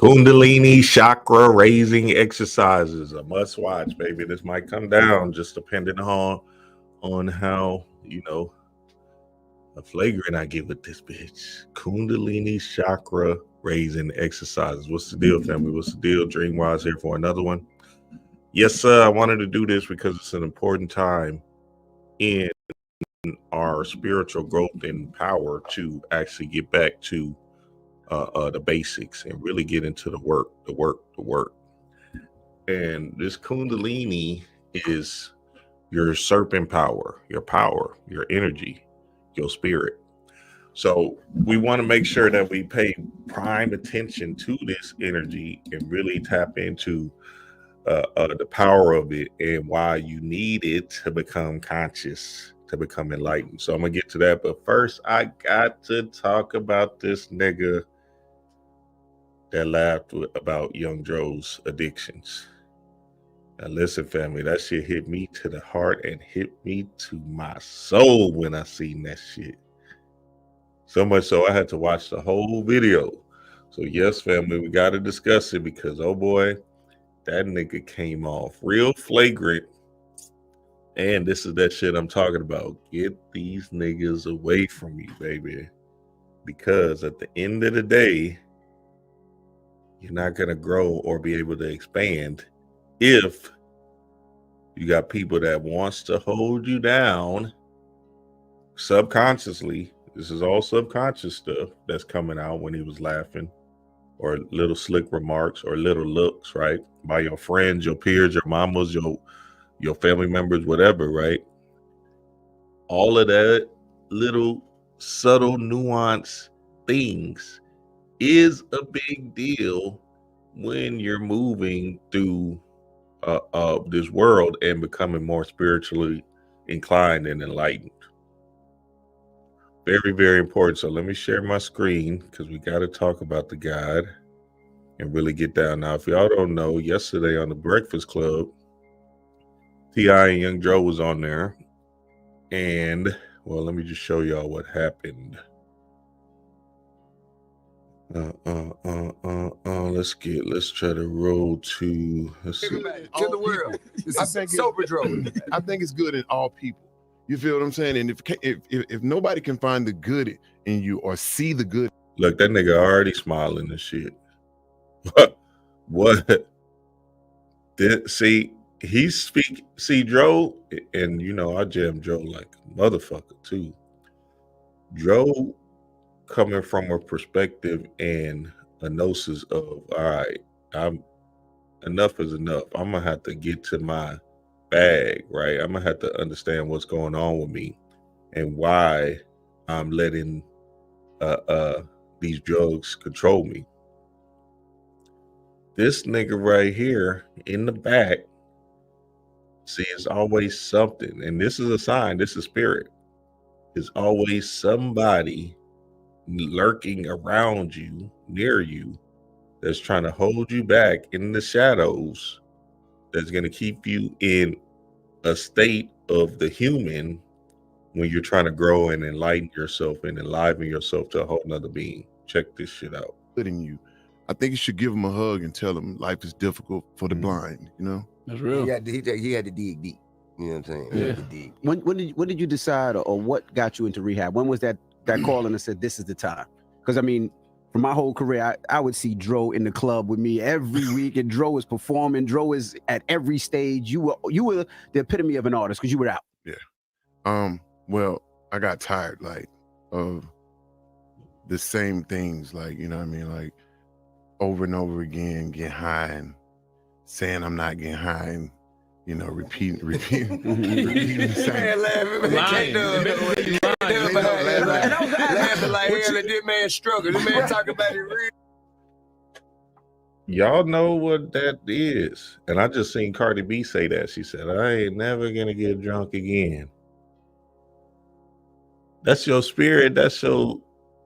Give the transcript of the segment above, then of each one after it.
Kundalini chakra raising exercises, a must watch, baby. This might come down just depending on how a flagrant I get with this bitch. Kundalini chakra raising exercises. What's the deal, family? What's the deal? Dreamwise here for another one. Yes, sir. I wanted to do this because it's an important time in our spiritual growth and power to actually get back to the basics and really get into the work. And this Kundalini is your serpent power, your energy, your spirit. So we want to make sure that we pay prime attention to this energy and really tap into the power of it and why you need it to become conscious, to become enlightened. So I'm gonna get to that, but first I got to talk about this nigga that laughed about Young Joe's addictions. Now listen, family, that shit hit me to the heart and hit me to my soul when I seen that shit. So much so I had to watch the whole video. So yes, family, we got to discuss it because, oh boy, that nigga came off real flagrant. And this is that shit I'm talking about. Get these niggas away from you, baby. Because at the end of the day, you're not going to grow or be able to expand if you got people that wants to hold you down subconsciously. This is all subconscious stuff that's coming out when he was laughing, or little slick remarks or little looks, right? By your friends, your peers, your mamas, your family members, whatever, right? All of that little subtle nuance things is a big deal when you're moving through this world and becoming more spiritually inclined and enlightened. Very, very important. So let me share my screen because we got to talk about the guide and really get down. Now, if y'all don't know, yesterday on the Breakfast Club, T.I. and Young Joe was on there. And, well, let me just show y'all what happened. Let's try to roll to, let's see. To the world. I think sober drove. I think it's good in all people. You feel what I'm saying? And if nobody can find the good in you or see the good. Look, that nigga already smiling and shit. What? See, Joe, and I jam Joe like a motherfucker too. Joe coming from a perspective and a gnosis of, all right, enough is enough. I'm gonna have to get to my bag, right? I'm gonna have to understand what's going on with me and why I'm letting these drugs control me. This nigga right here in the back, see, it's always something, and this is a sign, this is spirit. It's always somebody lurking around you, near you, that's trying to hold you back in the shadows, that's going to keep you in a state of the human when you're trying to grow and enlighten yourself and enliven yourself to a whole nother being. Check this shit out. In you, I think you should give him a hug and tell him life is difficult for the blind. That's real. He had to dig deep. You know what I'm saying? Yeah. He had to dig. When did you decide, or what got you into rehab? When was that call and said this is the time? Because I mean, for my whole career, I would see Dro in the club with me every week, and Dro is performing. Dro is at every stage. You were the epitome of an artist because you were out. Yeah. Well, I got tired of the same things, like over and over again, getting high and saying I'm not getting high and repeating the same. Laughing like hell at this man struggle. This man talking about it real. Y'all know what that is. And I just seen Cardi B say that. She said, I ain't never gonna get drunk again. That's your spirit, that's your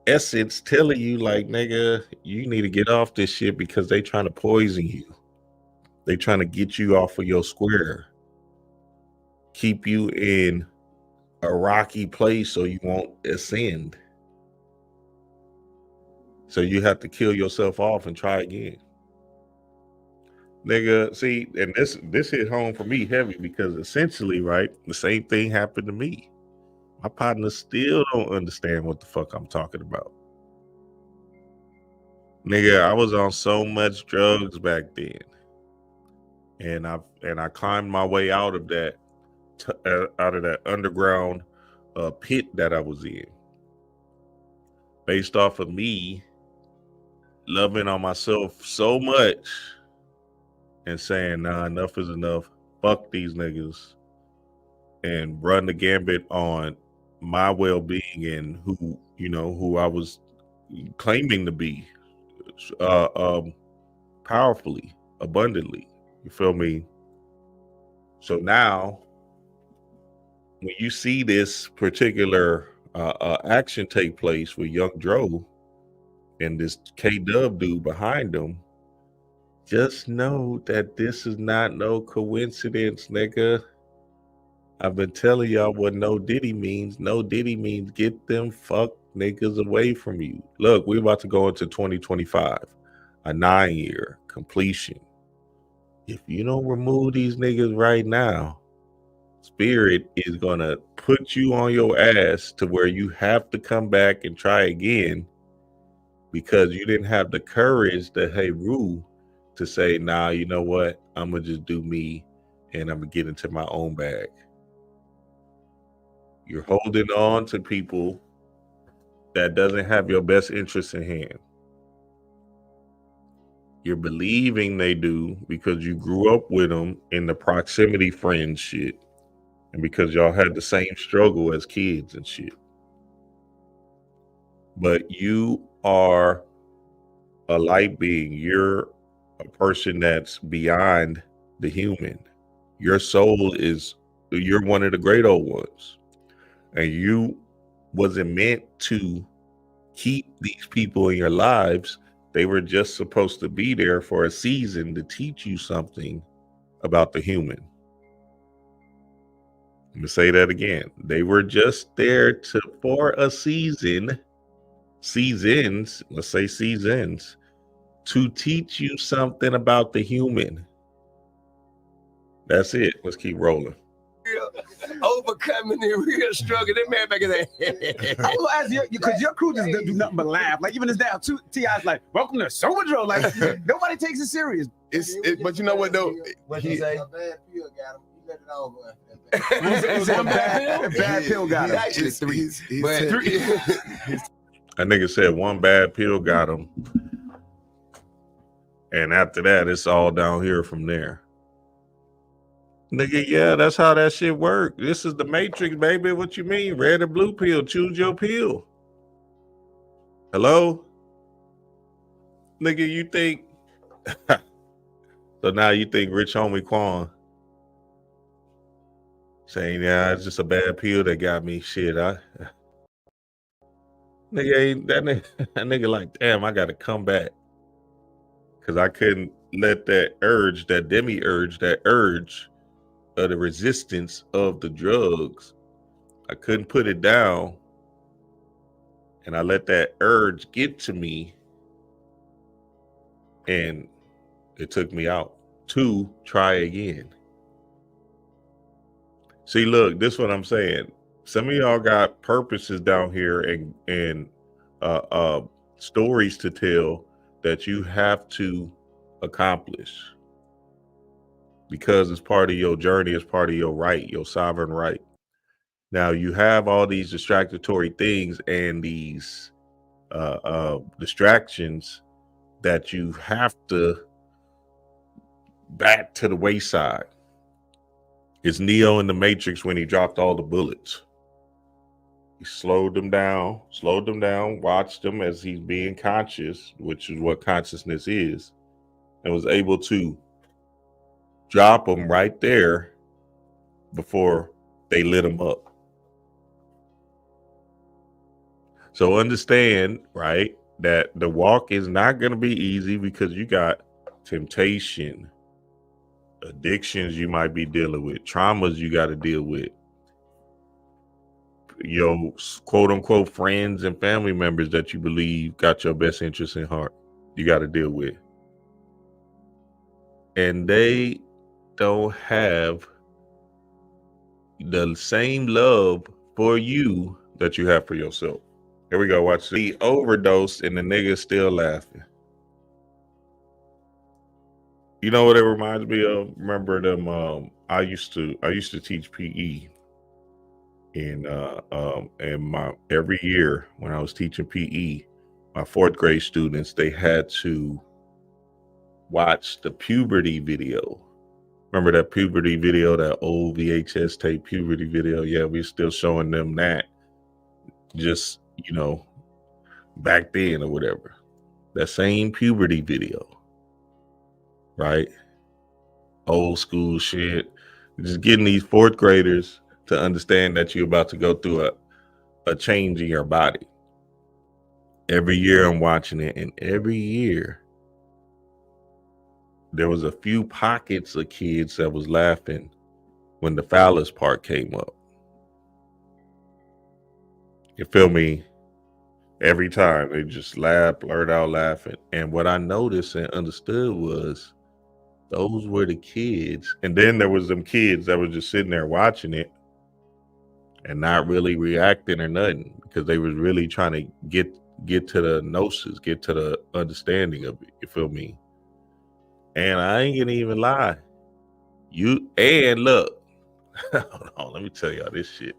essence telling you, like, nigga, you need to get off this shit because they trying to poison you. They trying to get you off of your square. Keep you in a rocky place so you won't ascend. So you have to kill yourself off and try again. Nigga, see, and this hit home for me heavy because essentially, right, the same thing happened to me. My partners still don't understand what the fuck I'm talking about. Nigga, I was on so much drugs back then. And I climbed my way out of that underground pit that I was in. Based off of me loving on myself so much and saying, nah, enough is enough. Fuck these niggas. And run the gambit on my well-being and who I was claiming to be powerfully, abundantly. You feel me? So now, when you see this particular action take place with young Dro and this K-Dub dude behind him, just know that this is not no coincidence, nigga. I've been telling y'all what no Diddy means. No Diddy means get them fuck niggas away from you. Look, we're about to go into 2025, a 9-year completion. If you don't remove these niggas right now, Spirit is gonna put you on your ass to where you have to come back and try again because you didn't have the courage to, hey, Rue, to say, nah, you know what? I'm gonna just do me and I'm gonna get into my own bag. You're holding on to people that doesn't have your best interests in hand. You're believing they do because you grew up with them in the proximity friend shit. And because y'all had the same struggle as kids and shit. But you are a light being. You're a person that's beyond the human. Your soul you're one of the great old ones. And you wasn't meant to keep these people in your lives. They were just supposed to be there for a season to teach you something about the human. Let me say that again. They were just there for a seasons, let's say seasons, to teach you something about the human. That's it. Let's keep rolling. Overcoming the real struggle. That man back in there. I will ask you because your crew just do nothing but laugh. Like even as down, T.I.'s like, welcome to Sober Dro. Like nobody takes it serious. But you know what though? What you say? A bad pill got him. He let it all go. One bad pill got him. Actually, three. A nigga said one bad pill got him. And after that, it's all down here from there. Nigga, yeah, that's how that shit work. This is the Matrix, baby. What you mean? Red or blue pill? Choose your pill. Hello? Nigga, you think... So now you think Rich Homie Quan saying, yeah, it's just a bad pill that got me. Shit, nigga ain't that nigga like, damn, I gotta come back. Cause I couldn't let that urge, that demi-urge, that urge of the resistance of the drugs. I couldn't put it down. And I let that urge get to me. And it took me out to try again. See, look, this is what I'm saying. Some of y'all got purposes down here and stories to tell that you have to accomplish because it's part of your journey, it's part of your right, your sovereign right. Now you have all these distractory things and these distractions that you have to back to the wayside. It's Neo in the Matrix when he dropped all the bullets. He slowed them down, watched them as he's being conscious, which is what consciousness is, and was able to drop them right there before they lit him up. So understand, right, that the walk is not going to be easy because you got temptation, addictions you might be dealing with, traumas you got to deal with, your quote unquote friends and family members that you believe got your best interest in heart. You got to deal with, and they don't have the same love for you that you have for yourself. Here we go. Watch the overdose, and the nigga still laughing. You know what it reminds me of? Remember them? I used to teach PE, and my every year when I was teaching PE, my 4th grade students, they had to watch the puberty video. Remember that puberty video, that old VHS tape puberty video? Yeah, we're still showing them that. Just, back then or whatever. That same puberty video. Right? Old school shit. Just getting these 4th graders to understand that you're about to go through a change in your body. Every year I'm watching it, and every year there was a few pockets of kids that was laughing when the phallus part came up. You feel me? Every time they just laugh, blurt out laughing. And what I noticed and understood was those were the kids. And then there was them kids that were just sitting there watching it and not really reacting or nothing, because they was really trying to get to the gnosis, get to the understanding of it. You feel me? And I ain't gonna even lie. And look, hold on, let me tell y'all this shit.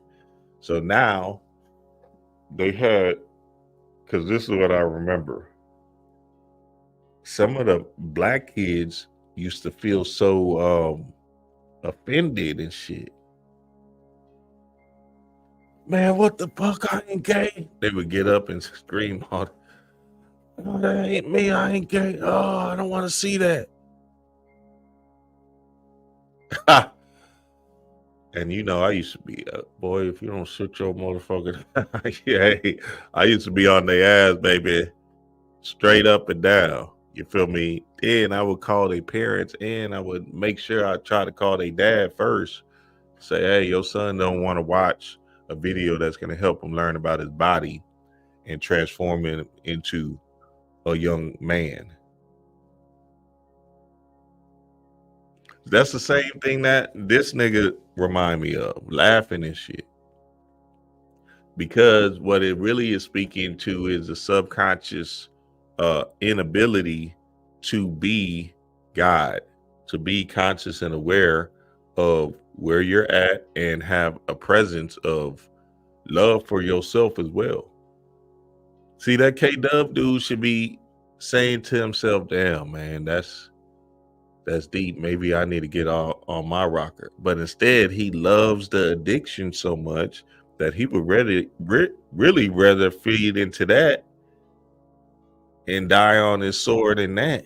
So now they had, because this is what I remember. Some of the black kids used to feel so offended and shit. Man, what the fuck? I ain't gay. They would get up and scream on, oh, that ain't me, I ain't gay. Oh, I don't want to see that. And I used to be, boy, if you don't sit your motherfucker, yeah, I used to be on their ass, baby, straight up and down. You feel me? Then I would call their parents, and I would make sure I try to call their dad first. Say, hey, your son don't want to watch a video that's going to help him learn about his body and transform him into a young man. That's the same thing that this nigga remind me of, laughing and shit. Because what it really is speaking to is the subconscious inability to be God, to be conscious and aware of where you're at and have a presence of love for yourself as well. See, that K-Dub dude should be saying to himself, damn, man, that's deep. Maybe I need to get on my rocker. But instead, he loves the addiction so much that he would really rather feed into that and die on his sword in that,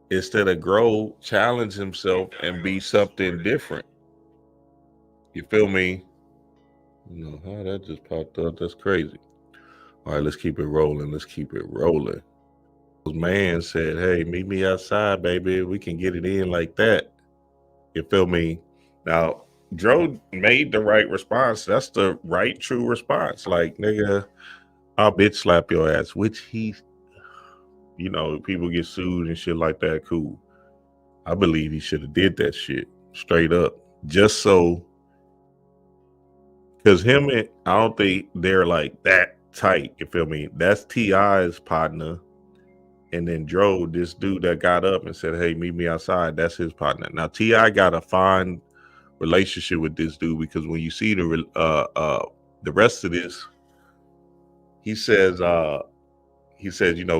instead of grow, challenge himself, and be something different. You feel me? How that just popped up. That's crazy. All right, let's keep it rolling. Man said, hey, meet me outside, baby. We can get it in like that. You feel me? Now, Dro made the right response. That's the right, true response. Like, nigga, I'll bitch slap your ass, which he, people get sued and shit like that. Cool. I believe he should have did that shit straight up. Just so, because him and I don't think they're like that tight. You feel me? That's T.I.'s partner. And then Dro, this dude that got up and said, hey, meet me outside, that's his partner. Now, T.I. got a fine relationship with this dude, because when you see the rest of this, he says,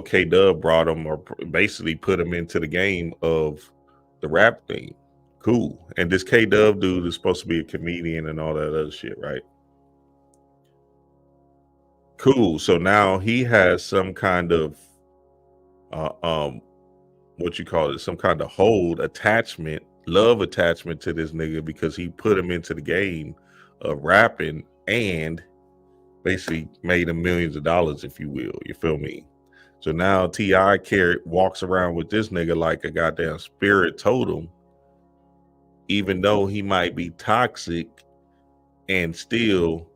K-Dub brought him, or basically put him into the game of the rap thing. Cool. And this K-Dub dude is supposed to be a comedian and all that other shit, right? Cool. So now he has some kind of some kind of love attachment to this nigga, because he put him into the game of rapping and basically made him millions of dollars, if you will. You feel me? So now T.I. walks around with this nigga like a goddamn spirit totem, even though he might be toxic and still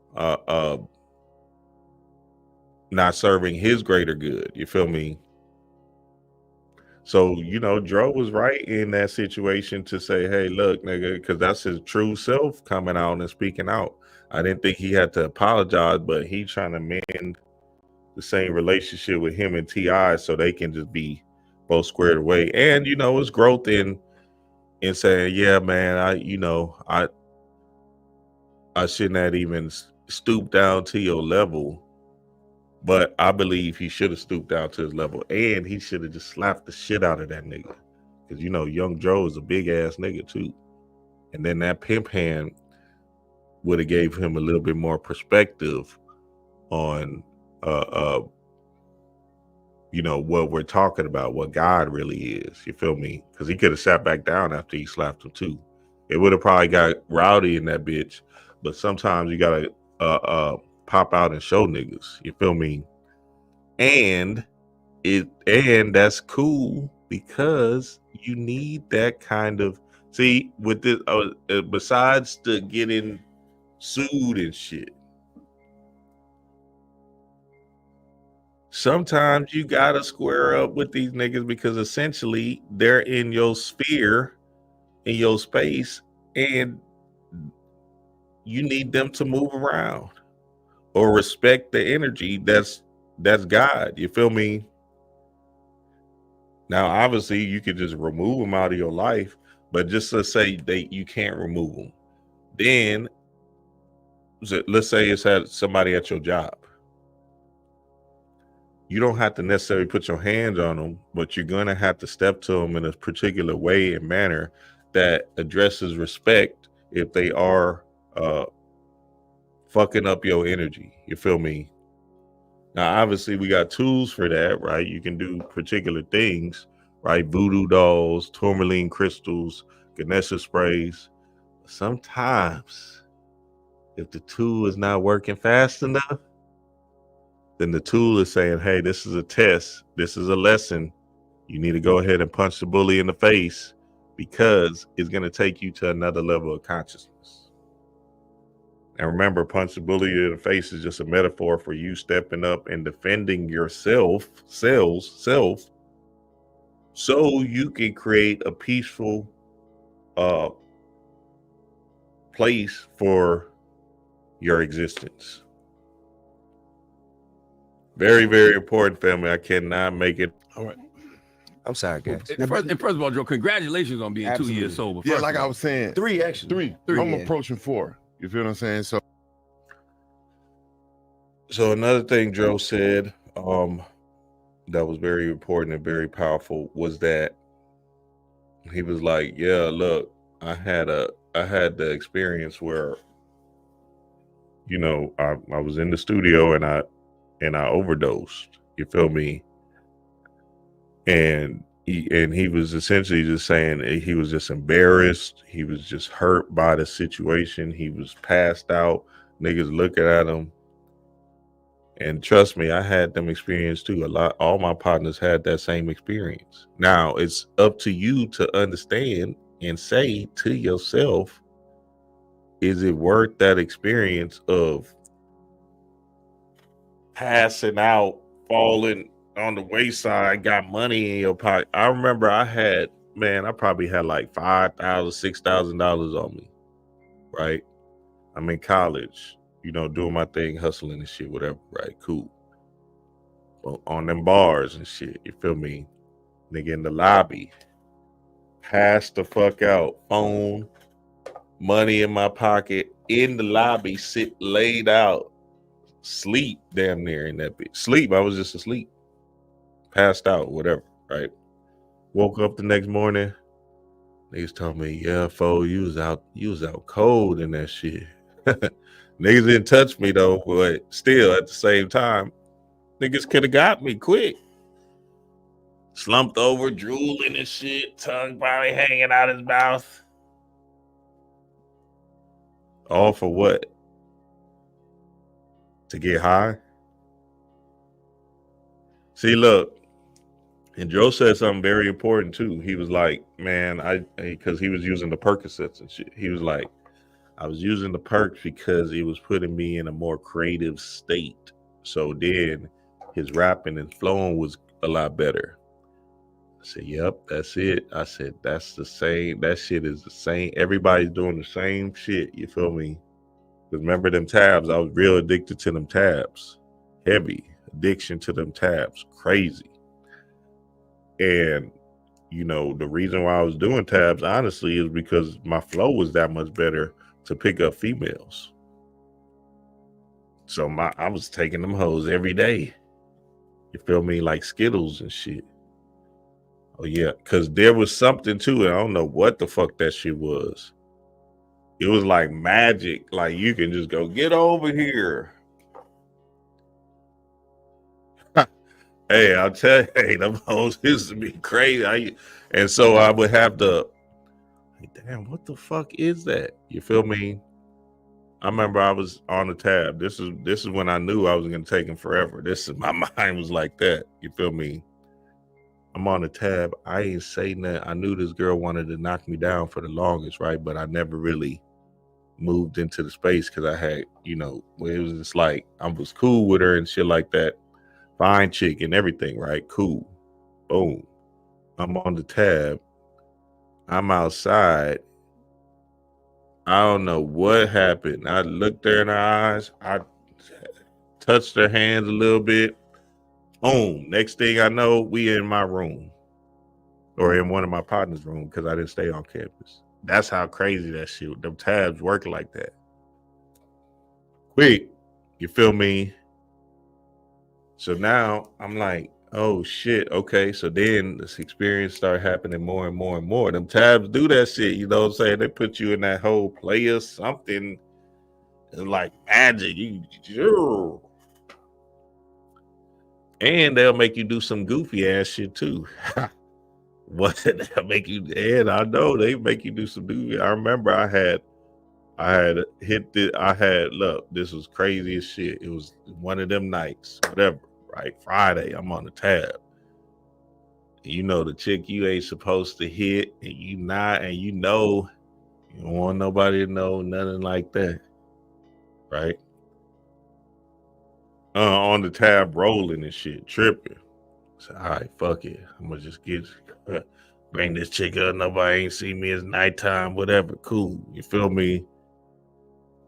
not serving his greater good. You feel me? So, you know, Dro was right in that situation to say, hey, look, nigga, because that's his true self coming out and speaking out. I didn't think he had to apologize, but he trying to mend the same relationship with him and T.I. so they can just be both squared away. And, you know, it's growth in saying, yeah, man, I shouldn't have even stooped down to your level. But I believe he should have stooped down to his level, and he should have just slapped the shit out of that nigga. Because, you know, young Joe is a big ass nigga too. And then that pimp hand would have gave him a little bit more perspective on, you know, what we're talking about, what God really is. You feel me? Because he could have sat back down after he slapped him too. It would have probably got rowdy in that bitch. But sometimes you gotta pop out and show niggas. You feel me? And that's cool because you need that kind of, see, with this besides the getting sued and shit, sometimes you gotta square up with these niggas because essentially they're in your sphere, in your space, and you need them to move around or respect the energy that's God. You feel me? Now, obviously, you could just remove them out of your life, but just to say you can't remove them. Then, let's say it's somebody at your job. You don't have to necessarily put your hands on them, but you're going to have to step to them in a particular way and manner that addresses respect if they are fucking up your energy. You feel me? Now, obviously, we got tools for that, right? You can do particular things, right? Voodoo dolls, tourmaline crystals, Ganesha sprays. Sometimes, if the tool is not working fast enough, then the tool is saying, hey, this is a test. This is a lesson. You need to go ahead and punch the bully in the face because it's going to take you to another level of consciousness. And remember, punch the bully in the face is just a metaphor for you stepping up and defending yourself, so you can create a peaceful place for your existence. Very, very important, family. I cannot make it. All right. I'm sorry, guys. And first of all, Joe, congratulations on being Absolutely. 2 years sober. Yeah, First like of I all. was saying, Three, actually. three. I'm yeah. approaching 4. You feel what I'm saying? So Another thing Joe said that was very important and very powerful was that he was like, yeah, look, I had the experience where, you know, I was in the studio and I overdosed. You feel me? And he was essentially just saying he was just embarrassed. He was just hurt by the situation. He was passed out. Niggas looking at him. And trust me, I had them experience too. All my partners had that same experience. Now it's up to you to understand and say to yourself, is it worth that experience of passing out, falling on the wayside, got money in your pocket? I remember I probably had like $5,000, $6,000 on me, right? I'm in college, you know, doing my thing, hustling and shit, whatever, right? Cool. Well, on them bars and shit, you feel me? Nigga in the lobby, passed the fuck out, phone, money in my pocket, in the lobby, laid out, sleep damn near in that bitch. Sleep, I was just asleep. Passed out, whatever, right? Woke up the next morning, niggas told me, yeah, fo, you was out cold in that shit. Niggas didn't touch me though, but still at the same time, niggas could have got me quick. Slumped over, drooling and shit, tongue probably hanging out his mouth. All for what? To get high? See, look, and Joe said something very important too. He was like, man, because he was using the Percocets and shit. He was like, I was using the perks because it was putting me in a more creative state. So then his rapping and flowing was a lot better. I said, yep, that's it. I said, that's the same. That shit is the same. Everybody's doing the same shit. You feel me? Because remember them tabs? I was real addicted to them tabs. Heavy addiction to them tabs. Crazy. And, you know, the reason why I was doing tabs, honestly, is because my flow was that much better to pick up females. So I was taking them hoes every day. You feel me? Like Skittles and shit. Oh yeah, because there was something to it. I don't know what the fuck that shit was. It was like magic. Like you can just go, get over here. Hey, I'll tell you, hey, them hoes used to be crazy. And so I would have to, like, damn, what the fuck is that? You feel me? I remember I was on the tab. This is when I knew I was gonna take them forever. My mind was like that. You feel me? I'm on the tab. I ain't say nothing. I knew this girl wanted to knock me down for the longest, right? But I never really moved into the space because I had, you know, it was just like I was cool with her and shit like that. Fine chick and everything, right? Cool. Boom. I'm on the tab. I'm outside. I don't know what happened. I looked her in her eyes. I touched her hands a little bit. Boom. Next thing I know, we in my room or in one of my partner's room because I didn't stay on campus. That's how crazy that shit. Them tabs work like that. Quick. You feel me? So now I'm like, oh shit. Okay. So then this experience started happening more and more and more. Them tabs do that shit. You know what I'm saying? They put you in that whole play or something. It's like magic. And they'll make you do some goofy ass shit too. What they'll make you, and I know they make you do some goofy. I remember I had hit the, look, this was crazy as shit. It was one of them nights, whatever, right? Friday, I'm on the tab. You know the chick you ain't supposed to hit, and you not, and you know, you don't want nobody to know nothing like that, right? On the tab rolling and shit, tripping. So, all right, fuck it. I'm gonna just bring this chick up. Nobody ain't see me. It's nighttime, whatever. Cool. You feel me?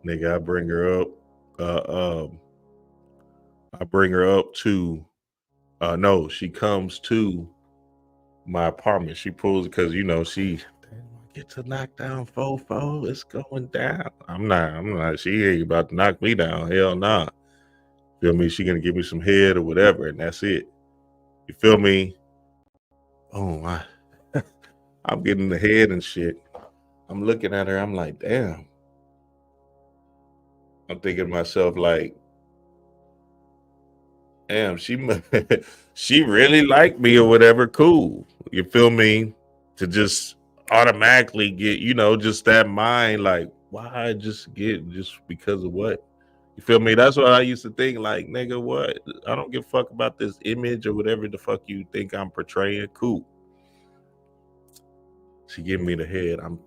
Nigga, I bring her up. I bring her up to, no, she comes to my apartment. She pulls, because, you know, she get to knock down fofo. It's going down. I'm not. She ain't about to knock me down. Hell nah. Feel me? She gonna give me some head or whatever, and that's it. You feel me? Oh, I'm getting the head and shit. I'm looking at her. I'm like, damn. I'm thinking to myself, like, damn, she really liked me or whatever. Cool. You feel me? To just automatically get, you know, just that mind, like, why just because of what? You feel me? That's what I used to think, like, nigga, what? I don't give a fuck about this image or whatever the fuck you think I'm portraying. Cool. She give me the head. I'm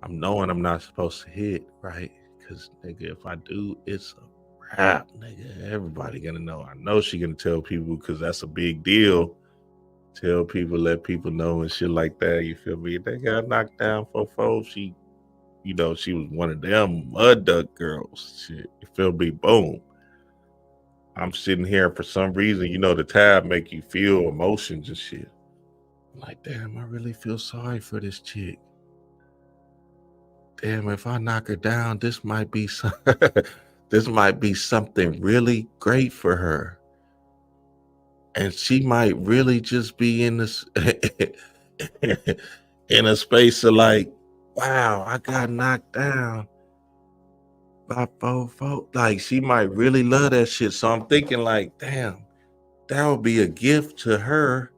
knowing I'm not supposed to hit, right? Because, nigga, if I do, it's a wrap, nigga. Everybody gonna know. I know she gonna tell people because that's a big deal. Tell people, let people know and shit like that. You feel me? They got knocked down for she, you know, she was one of them mud duck girls. Shit, you feel me? Boom. I'm sitting here for some reason, you know, the tab make you feel emotions and shit. I'm like, damn, I really feel sorry for this chick. Damn, if I knock her down, this might be something really great for her. And she might really just be in this in a space of like, wow, I got knocked down by fofo. Like, she might really love that shit. So I'm thinking like, damn, that would be a gift to her.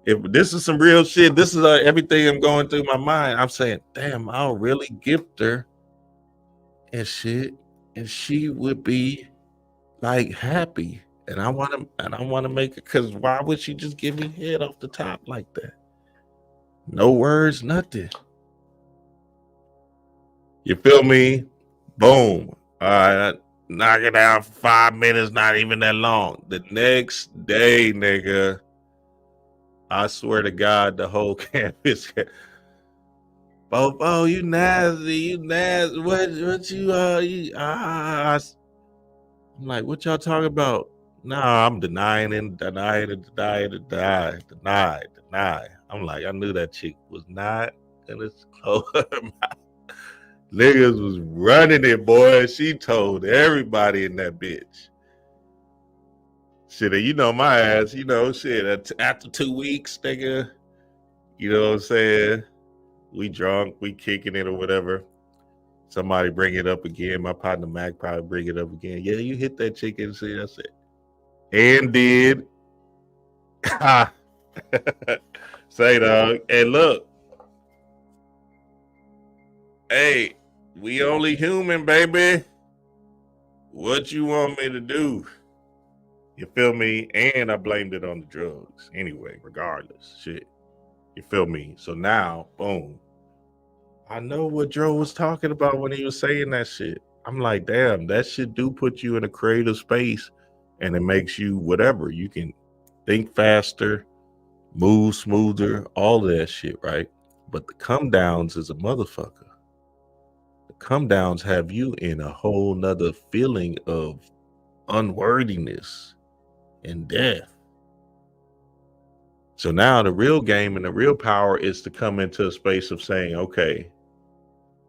If this is some real shit, this is everything I'm going through my mind. I'm saying, damn, I'll really gift her and shit, and she would be like happy. And I want to make it, because why would she just give me head off the top like that? No words, nothing. You feel me? Boom. All right, knock it down for 5 minutes, not even that long. The next day, nigga, I swear to God, the whole campus. Oh, you nasty, What I'm like, what y'all talking about? Nah, I'm denying and denying and denying and deny. I'm like, I knew that chick was not gonna close her mouth. Niggas was running it, boy. She told everybody in that bitch. Shit, you know my ass, shit, after 2 weeks, nigga, you know what I'm saying? We drunk, we kicking it or whatever. Somebody bring it up again. My partner Mac probably bring it up again. Yeah, you hit that chick and see, that's it. And did. Say, dog. And look, hey, we only human, baby. What you want me to do? You feel me? And I blamed it on the drugs. Anyway, regardless. Shit. You feel me? So now, boom. I know what Joe was talking about when he was saying that shit. I'm like, damn, that shit do put you in a creative space and it makes you whatever. You can think faster, move smoother, all of that shit, right? But the come downs is a motherfucker. The come downs have you in a whole nother feeling of unworthiness and death. So now the real game and the real power is to come into a space of saying, okay,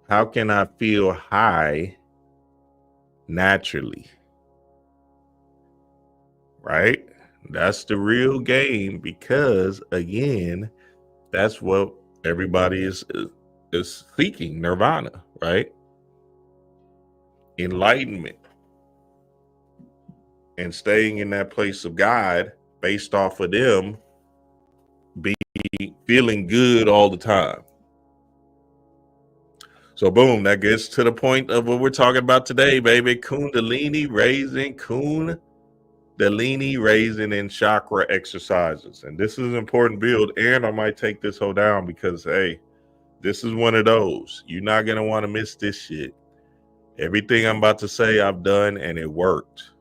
how can I feel high naturally? Right? That's the real game, because again, that's what everybody is seeking, nirvana, right? Enlightenment. And staying in that place of God based off of them be feeling good all the time. So boom, that gets to the point of what we're talking about today, baby. Kundalini raising and chakra exercises. And this is an important build. And I might take this whole down because, hey, this is one of those. You're not going to want to miss this shit. Everything I'm about to say, I've done and it worked.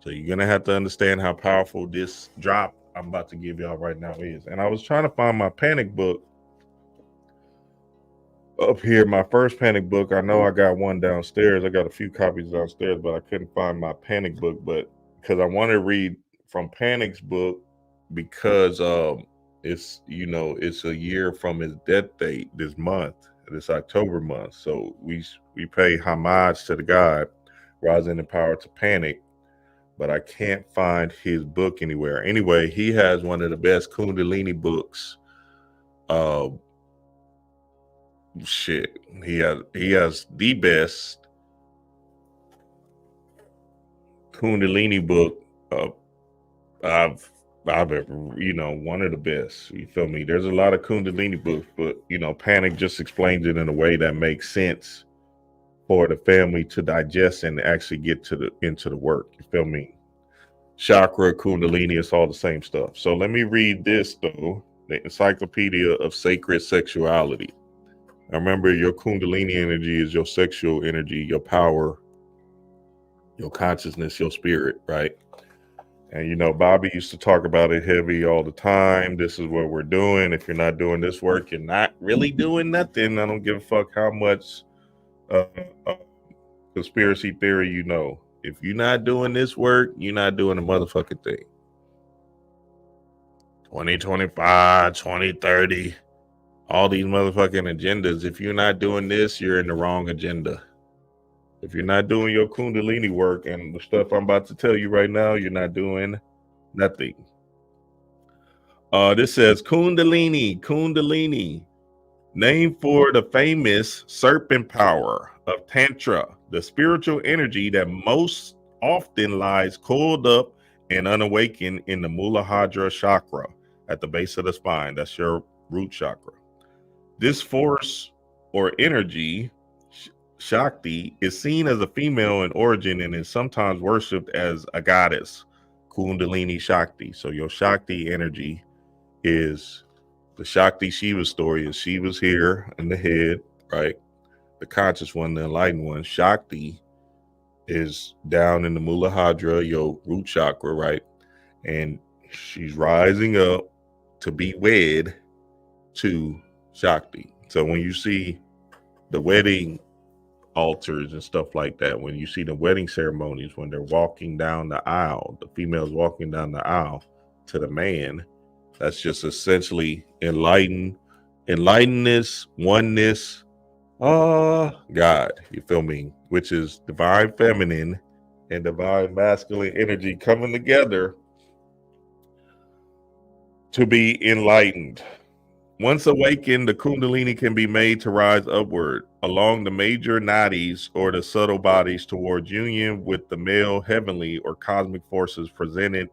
So you're going to have to understand how powerful this drop I'm about to give y'all right now is. And I was trying to find my panic book up here, my first panic book. I know I got one downstairs. I got a few copies downstairs, but I couldn't find my panic book. But because I want to read from Panic's book, because it's it's a year from his death date this month, this October month. So we pay homage to the God, rising in power to Panic. But I can't find his book anywhere. Anyway, he has one of the best Kundalini books. He has the best Kundalini book I've ever, one of the best. You feel me? There's a lot of Kundalini books, but Panic just explains it in a way that makes sense for the family to digest and actually get into the work. You feel me? Chakra, Kundalini, it's all the same stuff. So let me read this though. The Encyclopedia of Sacred Sexuality. Now remember, your Kundalini energy is your sexual energy, your power, your consciousness, your spirit, right? And Bobby used to talk about it heavy all the time. This is what we're doing. If you're not doing this work, you're not really doing nothing. I don't give a fuck how much conspiracy theory you know. If you're not doing this work, you're not doing a motherfucking thing. 2025, 2030, all these motherfucking agendas. If you're not doing this, you're in the wrong agenda. If you're not doing your Kundalini work and the stuff I'm about to tell you right now, you're not doing nothing. This says Kundalini, named for the famous serpent power of Tantra, the spiritual energy that most often lies coiled up and unawakened in the Muladhara chakra at the base of the spine. That's your root chakra. This force or energy, Shakti, is seen as a female in origin and is sometimes worshipped as a goddess, Kundalini Shakti. So your Shakti energy is the Shakti Shiva story. Is Shiva's here in the head, right? the conscious one, the enlightened one. Shakti is down in the Muladhara, your root chakra, right? And she's rising up to be wed to Shakti. So when you see the wedding altars and stuff like that, when you see the wedding ceremonies, when they're walking down the aisle, the female's walking down the aisle to the man, that's just essentially enlightenedness, oneness, God, you feel me? Which is divine feminine and divine masculine energy coming together to be enlightened. Once awakened, the Kundalini can be made to rise upward along the major nadis or the subtle bodies towards union with the male heavenly or cosmic forces presented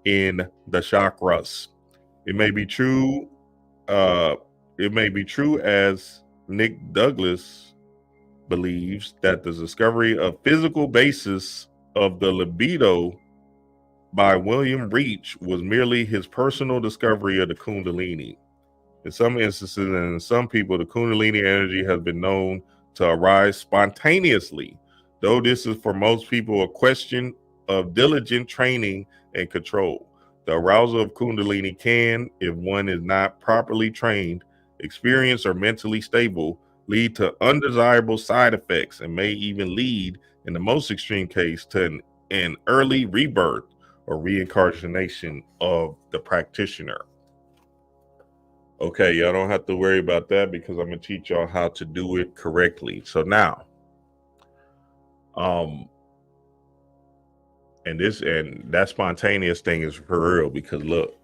in the chakras. It may be true. It may be true, as Nick Douglas believes, that the discovery of physical basis of the libido by William Reach was merely his personal discovery of the Kundalini. In some instances and in some people, the Kundalini energy has been known to arise spontaneously, though this is for most people a question of diligent training and control. The arousal of Kundalini can, if one is not properly trained, experienced, or mentally stable, lead to undesirable side effects and may even lead, in the most extreme case, to an early rebirth or reincarnation of the practitioner. Okay, y'all don't have to worry about that because I'm gonna teach y'all how to do it correctly. So now, and that spontaneous thing is for real, because look,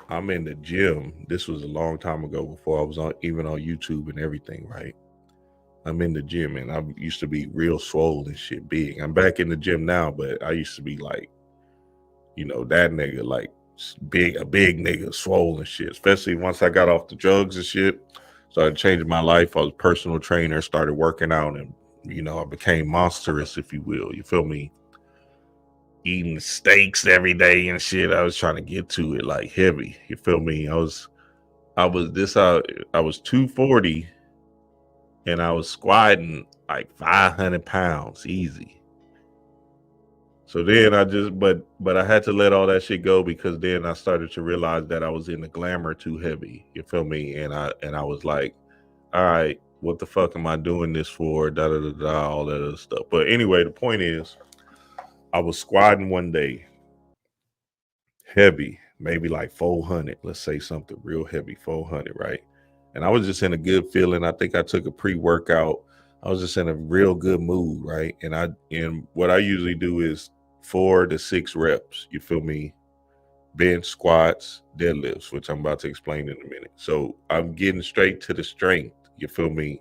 I'm in the gym. This was a long time ago before I was even on YouTube and everything, right? I'm in the gym and I used to be real swole and shit, big. I'm back in the gym now, but I used to be like, you know, that nigga, like a big nigga, swole and shit. Especially once I got off the drugs and shit, started changing my life. I was a personal trainer, started working out, and you know, I became monstrous, if you will. You feel me? Eating steaks every day and shit. I was trying to get to it like heavy. You feel me? I was 240 and I was squatting like 500 pounds easy. So then but I had to let all that shit go, because then I started to realize that I was in the glamour too heavy. You feel me? And I was like, all right, what the fuck am I doing this for? Da da da da, all that other stuff. But anyway, the point is, I was squatting one day, heavy, maybe like 400. Let's say something real heavy, 400, right? And I was just in a good feeling. I think I took a pre-workout. I was just in a real good mood, right? And what I usually do is 4 to 6 reps. You feel me? Bench, squats, deadlifts, which I'm about to explain in a minute. So I'm getting straight to the strength. You feel me?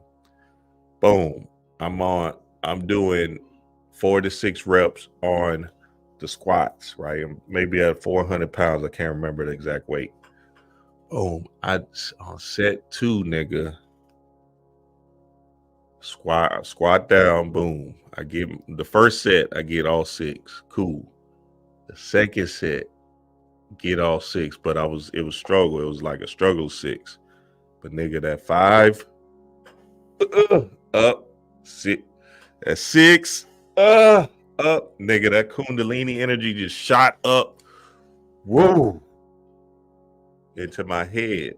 Boom. I'm doing 4 to 6 reps on the squats, right? I'm maybe at 400 pounds. I can't remember the exact weight. Boom. On set 2, nigga. Squat down, boom. I get the first set, I get all 6. Cool. The second set, get all 6, but it was struggle. It was like a struggle 6. But nigga, that 5 up, 6, at 6 up, nigga, that Kundalini energy just shot up, whoa, into my head,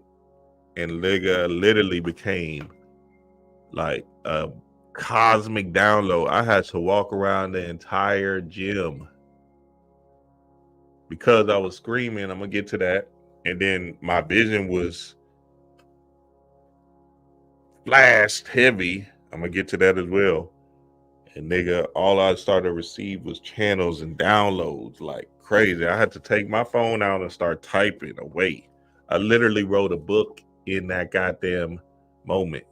and nigga literally became like a cosmic download. I had to walk around the entire gym because I was screaming. I'm gonna get to that. And then my vision was flashed heavy. I'm gonna get to that as well. And nigga, all I started to receive was channels and downloads like crazy. I had to take my phone out and start typing away. I literally wrote a book in that goddamn moment.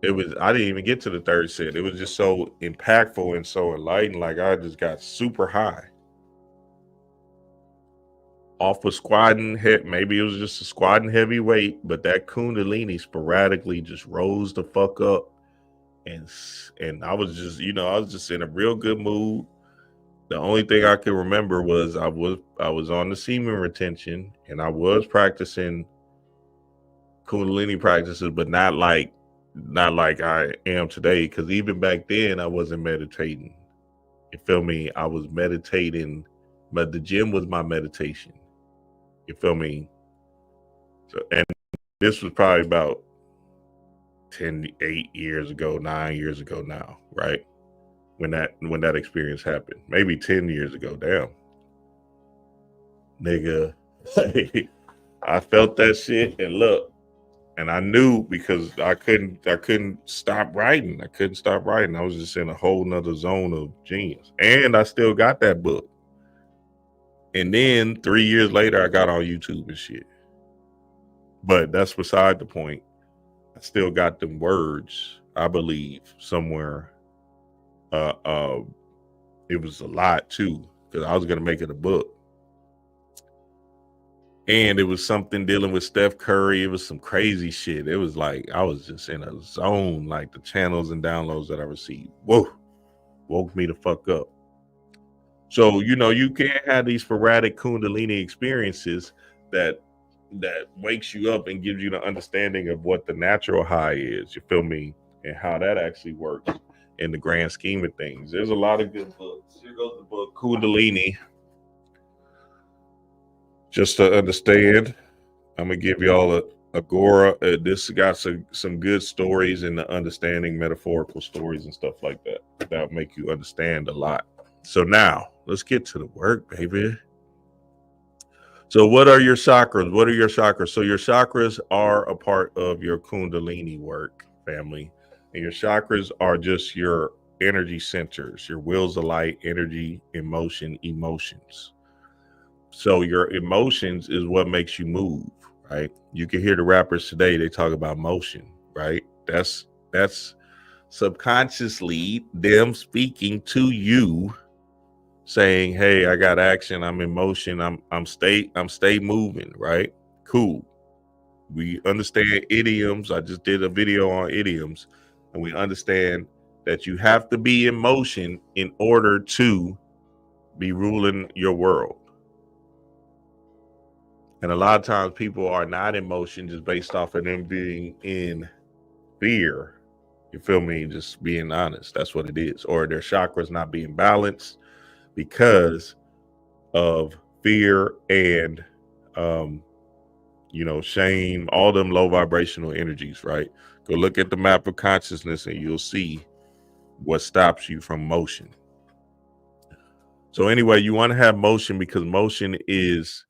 I didn't even get to the third set. It was just so impactful and so enlightened. Like I just got super high. Off of squatting, maybe it was just a squatting heavy weight, but that Kundalini sporadically just rose the fuck up. And I was just, I was just in a real good mood. The only thing I could remember was I was on the semen retention and I was practicing Kundalini practices, but not like not like I am today, because even back then I wasn't meditating. You feel me? I was meditating, but the gym was my meditation. You feel me? So, and this was probably about 8 years ago, 9 years ago now, right? When that experience happened. Maybe 10 years ago, damn. Nigga, I felt that shit, and look, and I knew, because I couldn't stop writing. I couldn't stop writing. I was just in a whole nother zone of genius. And I still got that book. And then 3 years later, I got on YouTube and shit. But that's beside the point. I still got them words, I believe, somewhere. It was a lot too, because I was gonna make it a book. And it was something dealing with Steph Curry. It was some crazy shit. It was like I was just in a zone, like the channels and downloads that I received. Whoa, woke me the fuck up. So, you can't have these sporadic Kundalini experiences that wakes you up and gives you the understanding of what the natural high is, you feel me, and how that actually works in the grand scheme of things. There's a lot of good books. Here goes the book Kundalini. Just to understand, I'm gonna give y'all a Agora. This got some good stories in the understanding, metaphorical stories and stuff like that. That'll make you understand a lot. So now let's get to the work, baby. So what are your chakras? What are your chakras? So your chakras are a part of your Kundalini work, family. And your chakras are just your energy centers, your wheels of light, energy, emotion, emotions. So your emotions is what makes you move, right? You can hear the rappers today, they talk about motion, right? That's subconsciously them speaking to you, saying, hey, I got action, I'm in motion, I'm stay moving, right? Cool. We understand idioms. I just did a video on idioms, and we understand that you have to be in motion in order to be ruling your world. And a lot of times people are not in motion just based off of them being in fear. You feel me? Just being honest. That's what it is. Or their chakras not being balanced because of fear and shame, all them low vibrational energies, right? Go look at the map of consciousness and you'll see what stops you from motion. So anyway, you want to have motion because motion is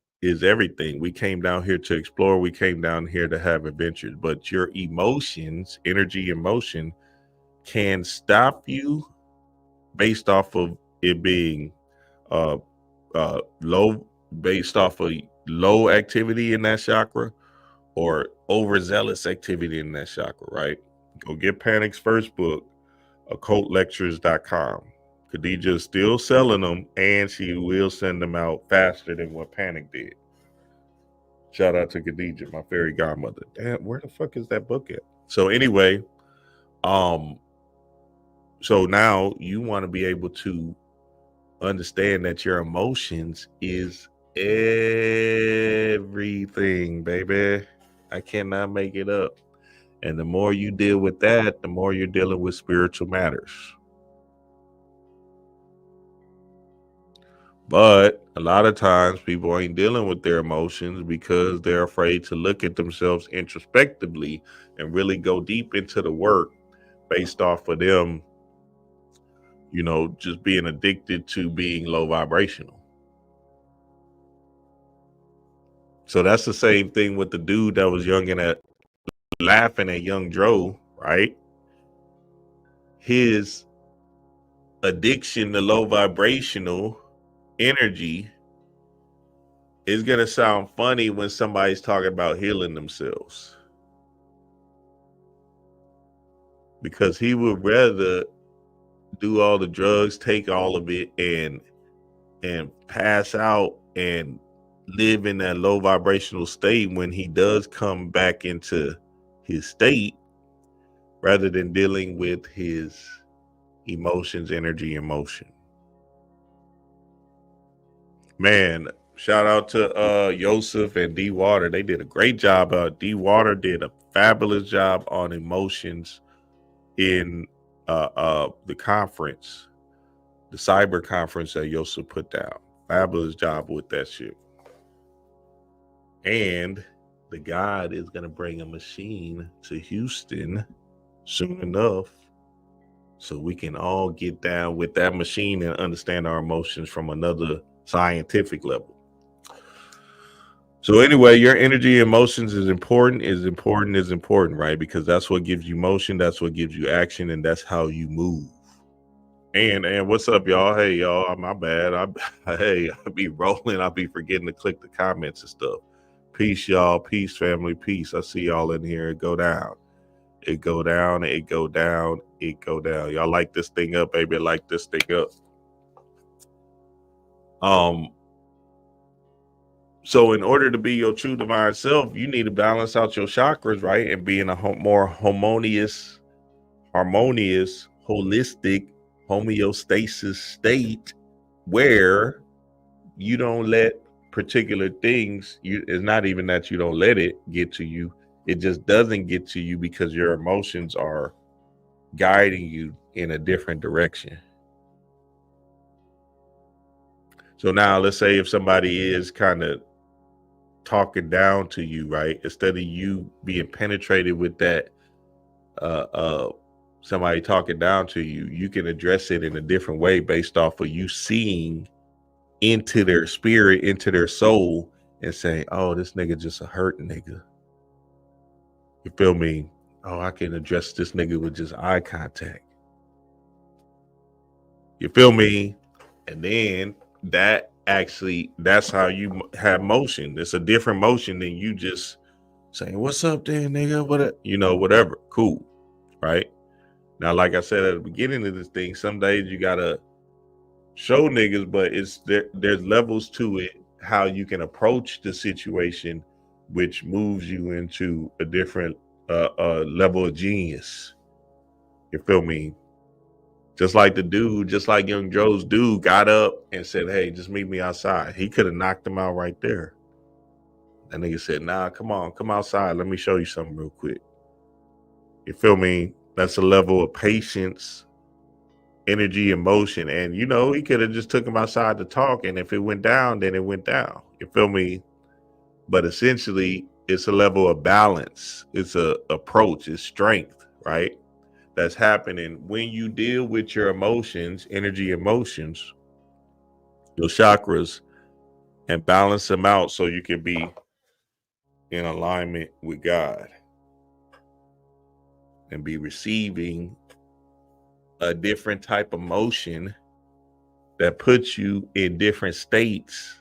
everything. We came down here to explore. We came down here to have adventures, but your emotions, energy, emotion can stop you based off of it being low, based off of low activity in that chakra or overzealous activity in that chakra, right? Go get Panic's first book, occultlectures.com. Khadija is still selling them, and she will send them out faster than what Panic did. Shout out to Khadija, my fairy godmother. Damn, where the fuck is that book at? So anyway, so now you want to be able to understand that your emotions is everything, baby. I cannot make it up. And the more you deal with that, the more you're dealing with spiritual matters. But a lot of times people ain't dealing with their emotions because they're afraid to look at themselves introspectively and really go deep into the work based off of them, just being addicted to being low vibrational. So that's the same thing with the dude that was laughing at young Dro, right? His addiction to low vibrational energy is going to sound funny when somebody's talking about healing themselves, because he would rather do all the drugs, take all of it, and pass out and live in that low vibrational state when he does come back into his state, rather than dealing with his emotions, energy, emotion. Man, shout out to Yosef and D Water. They did a great job. D Water did a fabulous job on emotions in the conference, the cyber conference that Yosef put down. Fabulous job with that shit. And the God is going to bring a machine to Houston soon enough so we can all get down with that machine and understand our emotions from another scientific level. So anyway, your energy emotions is important, right? Because that's what gives you motion, that's what gives you action, and that's how you move. And what's up, y'all? Hey, y'all, my bad. I be rolling. I be forgetting to click the comments and stuff. Peace, y'all. Peace, family. Peace. I see y'all in here. It go down. It go down. It go down. It go down. Y'all like this thing up, baby. Like this thing up. So in order to be your true divine self, you need to balance out your chakras, right? And be in a more harmonious, holistic homeostasis state where you don't let particular things, it's not even that you don't let it get to you. It just doesn't get to you because your emotions are guiding you in a different direction. So now let's say if somebody is kind of talking down to you, right? Instead of you being penetrated with that, somebody talking down to you, you can address it in a different way based off of you seeing into their spirit, into their soul, and saying, oh, this nigga just a hurt nigga. You feel me? Oh, I can address this nigga with just eye contact. You feel me? And then that's how you have motion. It's a different motion than you just saying, what's up there, nigga? Whatever. Cool. Right? Now, like I said at the beginning of this thing, some days you gotta show niggas, but there's levels to it, how you can approach the situation, which moves you into a different level of genius. You feel me? Just like Young Joe's dude got up and said, hey, just meet me outside. He could have knocked him out right there. That nigga said, nah, come outside. Let me show you something real quick. You feel me? That's a level of patience, energy, emotion. And, he could have just took him outside to talk. And if it went down, then it went down. You feel me? But essentially, it's a level of balance. It's a approach. It's strength, right? That's happening when you deal with your emotions, energy, emotions, your chakras, and balance them out so you can be in alignment with God and be receiving a different type of motion that puts you in different states.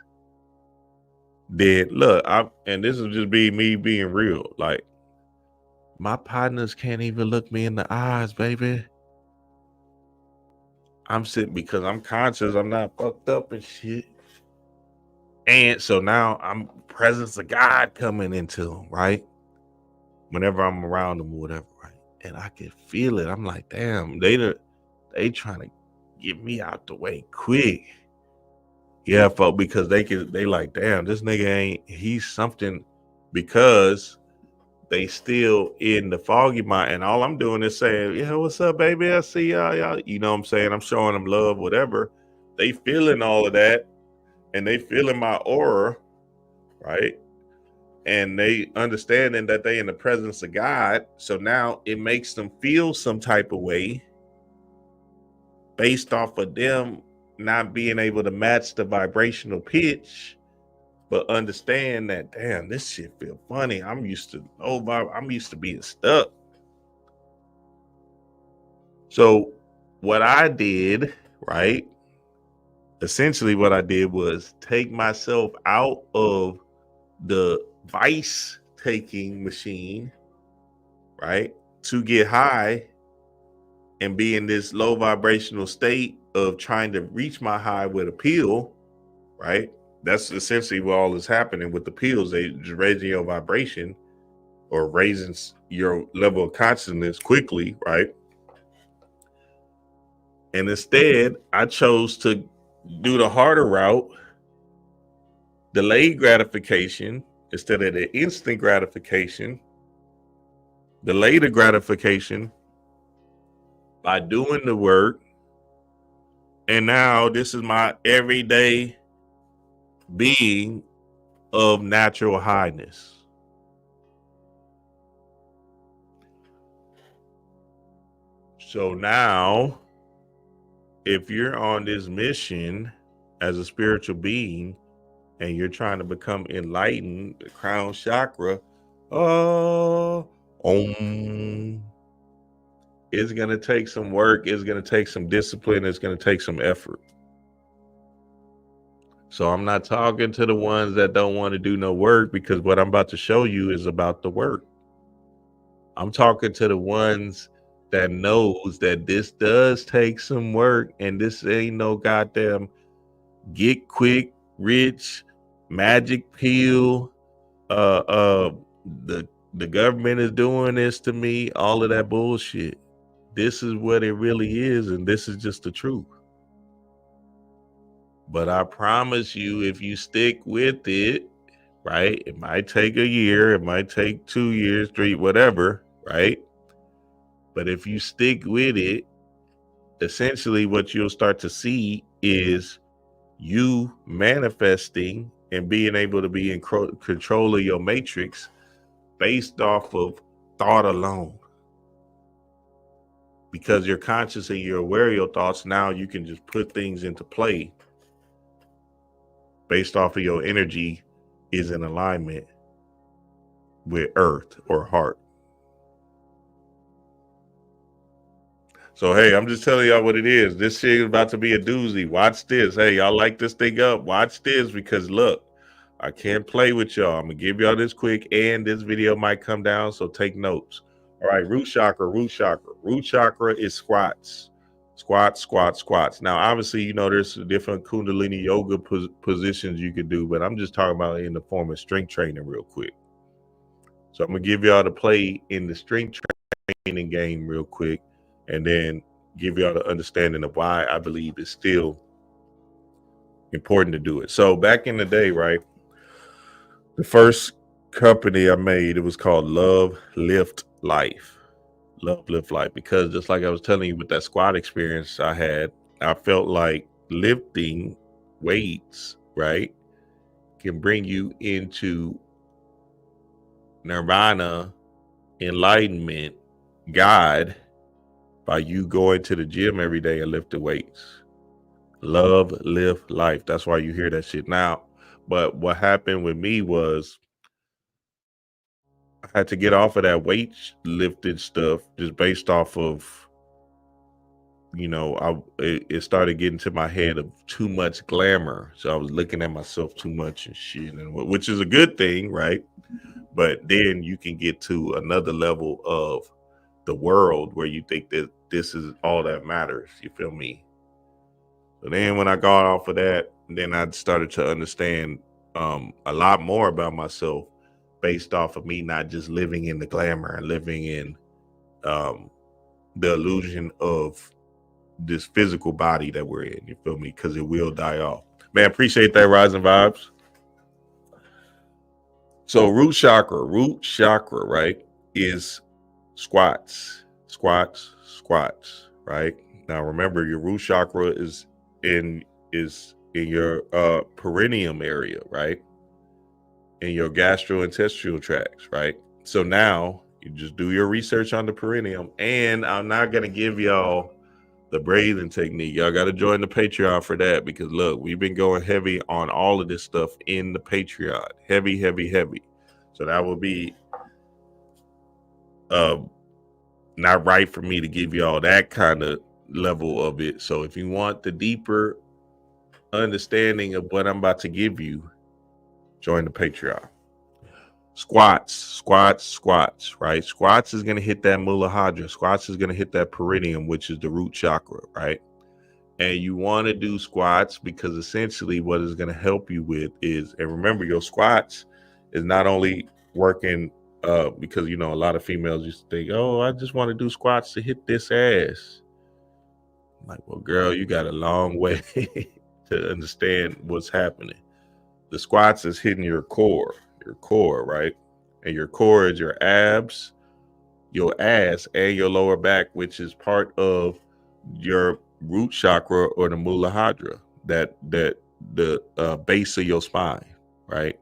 Then look, and this will just be me being real. Like, my partners can't even look me in the eyes, baby. I'm sitting because I'm conscious. I'm not fucked up and shit. And so now I'm presence of God coming into them, right? Whenever I'm around them or whatever, right? And I can feel it. I'm like, damn, they trying to get me out the way quick. Yeah, folks, because they like, damn, this nigga he's something, because they still in the foggy mind, and all I'm doing is saying, yeah, what's up, baby? I see y'all. You know what I'm saying? I'm showing them love, whatever. They feeling all of that, and they feeling my aura, right? And they understanding that they in the presence of God. So now it makes them feel some type of way based off of them not being able to match the vibrational pitch, but understand that, damn, this shit feel funny. I'm used to being stuck. So what I did, right? Essentially what I did was take myself out of the vice taking machine, right? To get high and be in this low vibrational state of trying to reach my high with a pill, right? That's essentially what all is happening with the pills. They just raising your vibration or raising your level of consciousness quickly, right? And instead, I chose to do the harder route, delayed gratification instead of the instant gratification, delay the gratification by doing the work. And now this is my everyday being of natural highness. So now, if you're on this mission as a spiritual being and you're trying to become enlightened, the crown chakra, it's going to take some work. It's going to take some discipline. It's going to take some effort. So I'm not talking to the ones that don't want to do no work, because what I'm about to show you is about the work. I'm talking to the ones that knows that this does take some work, and this ain't no goddamn get quick rich magic pill. The government is doing this to me, all of that bullshit. This is what it really is, and this is just the truth. But I promise you, if you stick with it, right? It might take a year, it might take 2 years, 3, whatever, right? But if you stick with it, essentially what you'll start to see is you manifesting and being able to be in control of your matrix based off of thought alone. Because you're conscious and you're aware of your thoughts, now you can just put things into play based off of your energy is in alignment with earth or heart. So, hey, I'm just telling y'all what it is. This shit is about to be a doozy. Watch this. Hey, y'all like this thing up? Watch this, because look, I can't play with y'all. I'm going to give y'all this quick, and this video might come down, so take notes. All right, root chakra, root chakra. Root chakra is squats. Squats, squats, squats. Now, obviously, you know, there's different Kundalini yoga positions you could do, but I'm just talking about in the form of strength training real quick. So I'm going to give y'all the play in the strength training game real quick, and then give y'all the understanding of why I believe it's still important to do it. So back in the day, right, the first company I made, it was called Love Lift Life. Love Lift Life, because just like I was telling you with that squat experience I had, I felt like lifting weights, right, can bring you into nirvana, enlightenment, God, by you going to the gym every day and lifting weights. Love, live life. That's why you hear that shit now. But what happened with me was I had to get off of that weight lifting stuff just based off of, you know, it started getting to my head of too much glamour. So I was looking at myself too much and shit, and which is a good thing, right? But then you can get to another level of the world where you think that this is all that matters. You feel me? So then when I got off of that, then I started to understand a lot more about myself based off of me not just living in the glamour and living in the illusion of this physical body that we're in. You feel me? Because it will die off. Man, appreciate that, Rising Vibes. So root chakra, right, is squats, right? Now remember, your root chakra is in your perineum area, right? In your gastrointestinal tracts, right? So now you just do your research on the perineum, and I'm not gonna give y'all the breathing technique. Y'all got to join the Patreon for that, because look, we've been going heavy on all of this stuff in the Patreon. Heavy. So that will be not right for me to give y'all that kind of level of it. So if you want the deeper understanding of what I'm about to give you, join the Patreon. Squats, right? Squats is going to hit that Muladhara. Squats is going to hit that perineum, which is the root chakra, right? And you want to do squats because essentially what is going to help you with is, and remember, your squats is not only working because, you know, a lot of females used to think, oh, I just want to do squats to hit this ass. I'm like, well, girl, you got a long way to understand what's happening. The squats is hitting your core, right? And your core is your abs, your ass and your lower back, which is part of your root chakra or the Muladhara, that the base of your spine, right?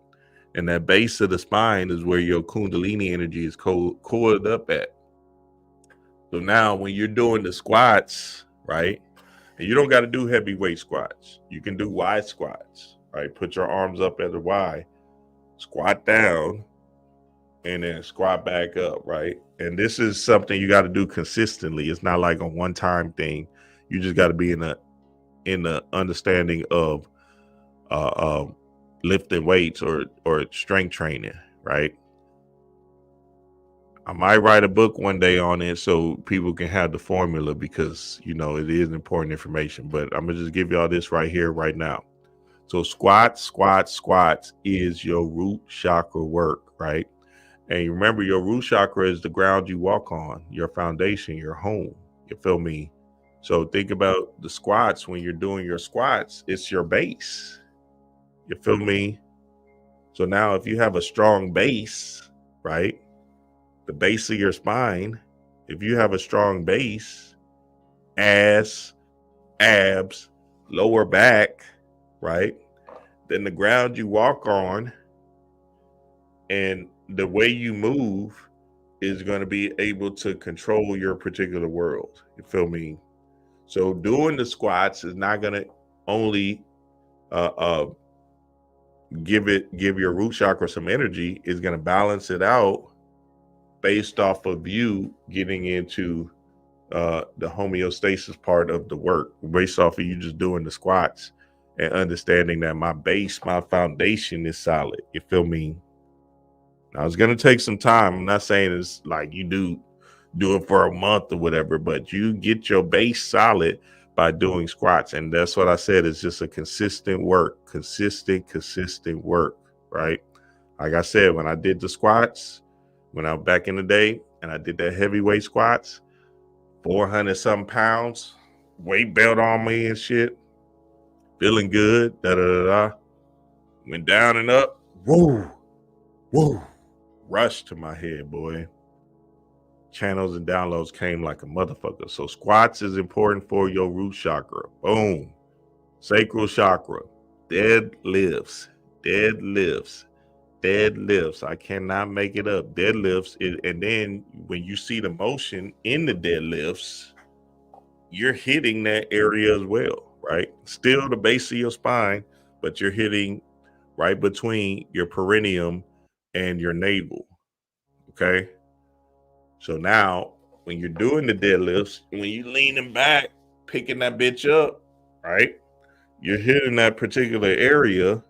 And that base of the spine is where your Kundalini energy is coiled up at. So now when you're doing the squats, right? And you don't got to do heavyweight squats. You can do wide squats, right? Put your arms up as a Y, squat down, and then squat back up, right? And this is something you got to do consistently. It's not like a one-time thing. You just got to be in the understanding of lifting weights or strength training, right? I might write a book one day on it so people can have the formula, because it is important information. But I'm gonna just give y'all this right here, right now. So squats is your root chakra work, right? And you remember, your root chakra is the ground you walk on, your foundation, your home. You feel me? So think about the squats. When you're doing your squats, it's your base. You feel me? So now if you have a strong base, right? The base of your spine, if you have a strong base, ass, abs, lower back, right? Then the ground you walk on and the way you move is going to be able to control your particular world. You feel me? So doing the squats is not going to only give your root chakra some energy. It's going to balance it out based off of you getting into the homeostasis part of the work, based off of you just doing the squats and understanding that my base, my foundation is solid. You feel me? Now, it's going to take some time. I'm not saying it's like you do it for a month or whatever, but you get your base solid by doing squats. And that's what I said. It's just a consistent work, consistent work, right? Like I said, when I did the squats, when I was back in the day and I did that heavyweight squats, 400 something pounds, weight belt on me and shit, feeling good, went down and up, woo, rushed to my head, boy. Channels and downloads came like a motherfucker. So squats is important for your root chakra. Boom. Sacral chakra. Deadlifts. I cannot make it up. Deadlifts. And then when you see the motion in the deadlifts, you're hitting that area as well, right? Still the base of your spine, but you're hitting right between your perineum and your navel. Okay. So now when you're doing the deadlifts, when you're leaning back, picking that bitch up, right? You're hitting that particular area,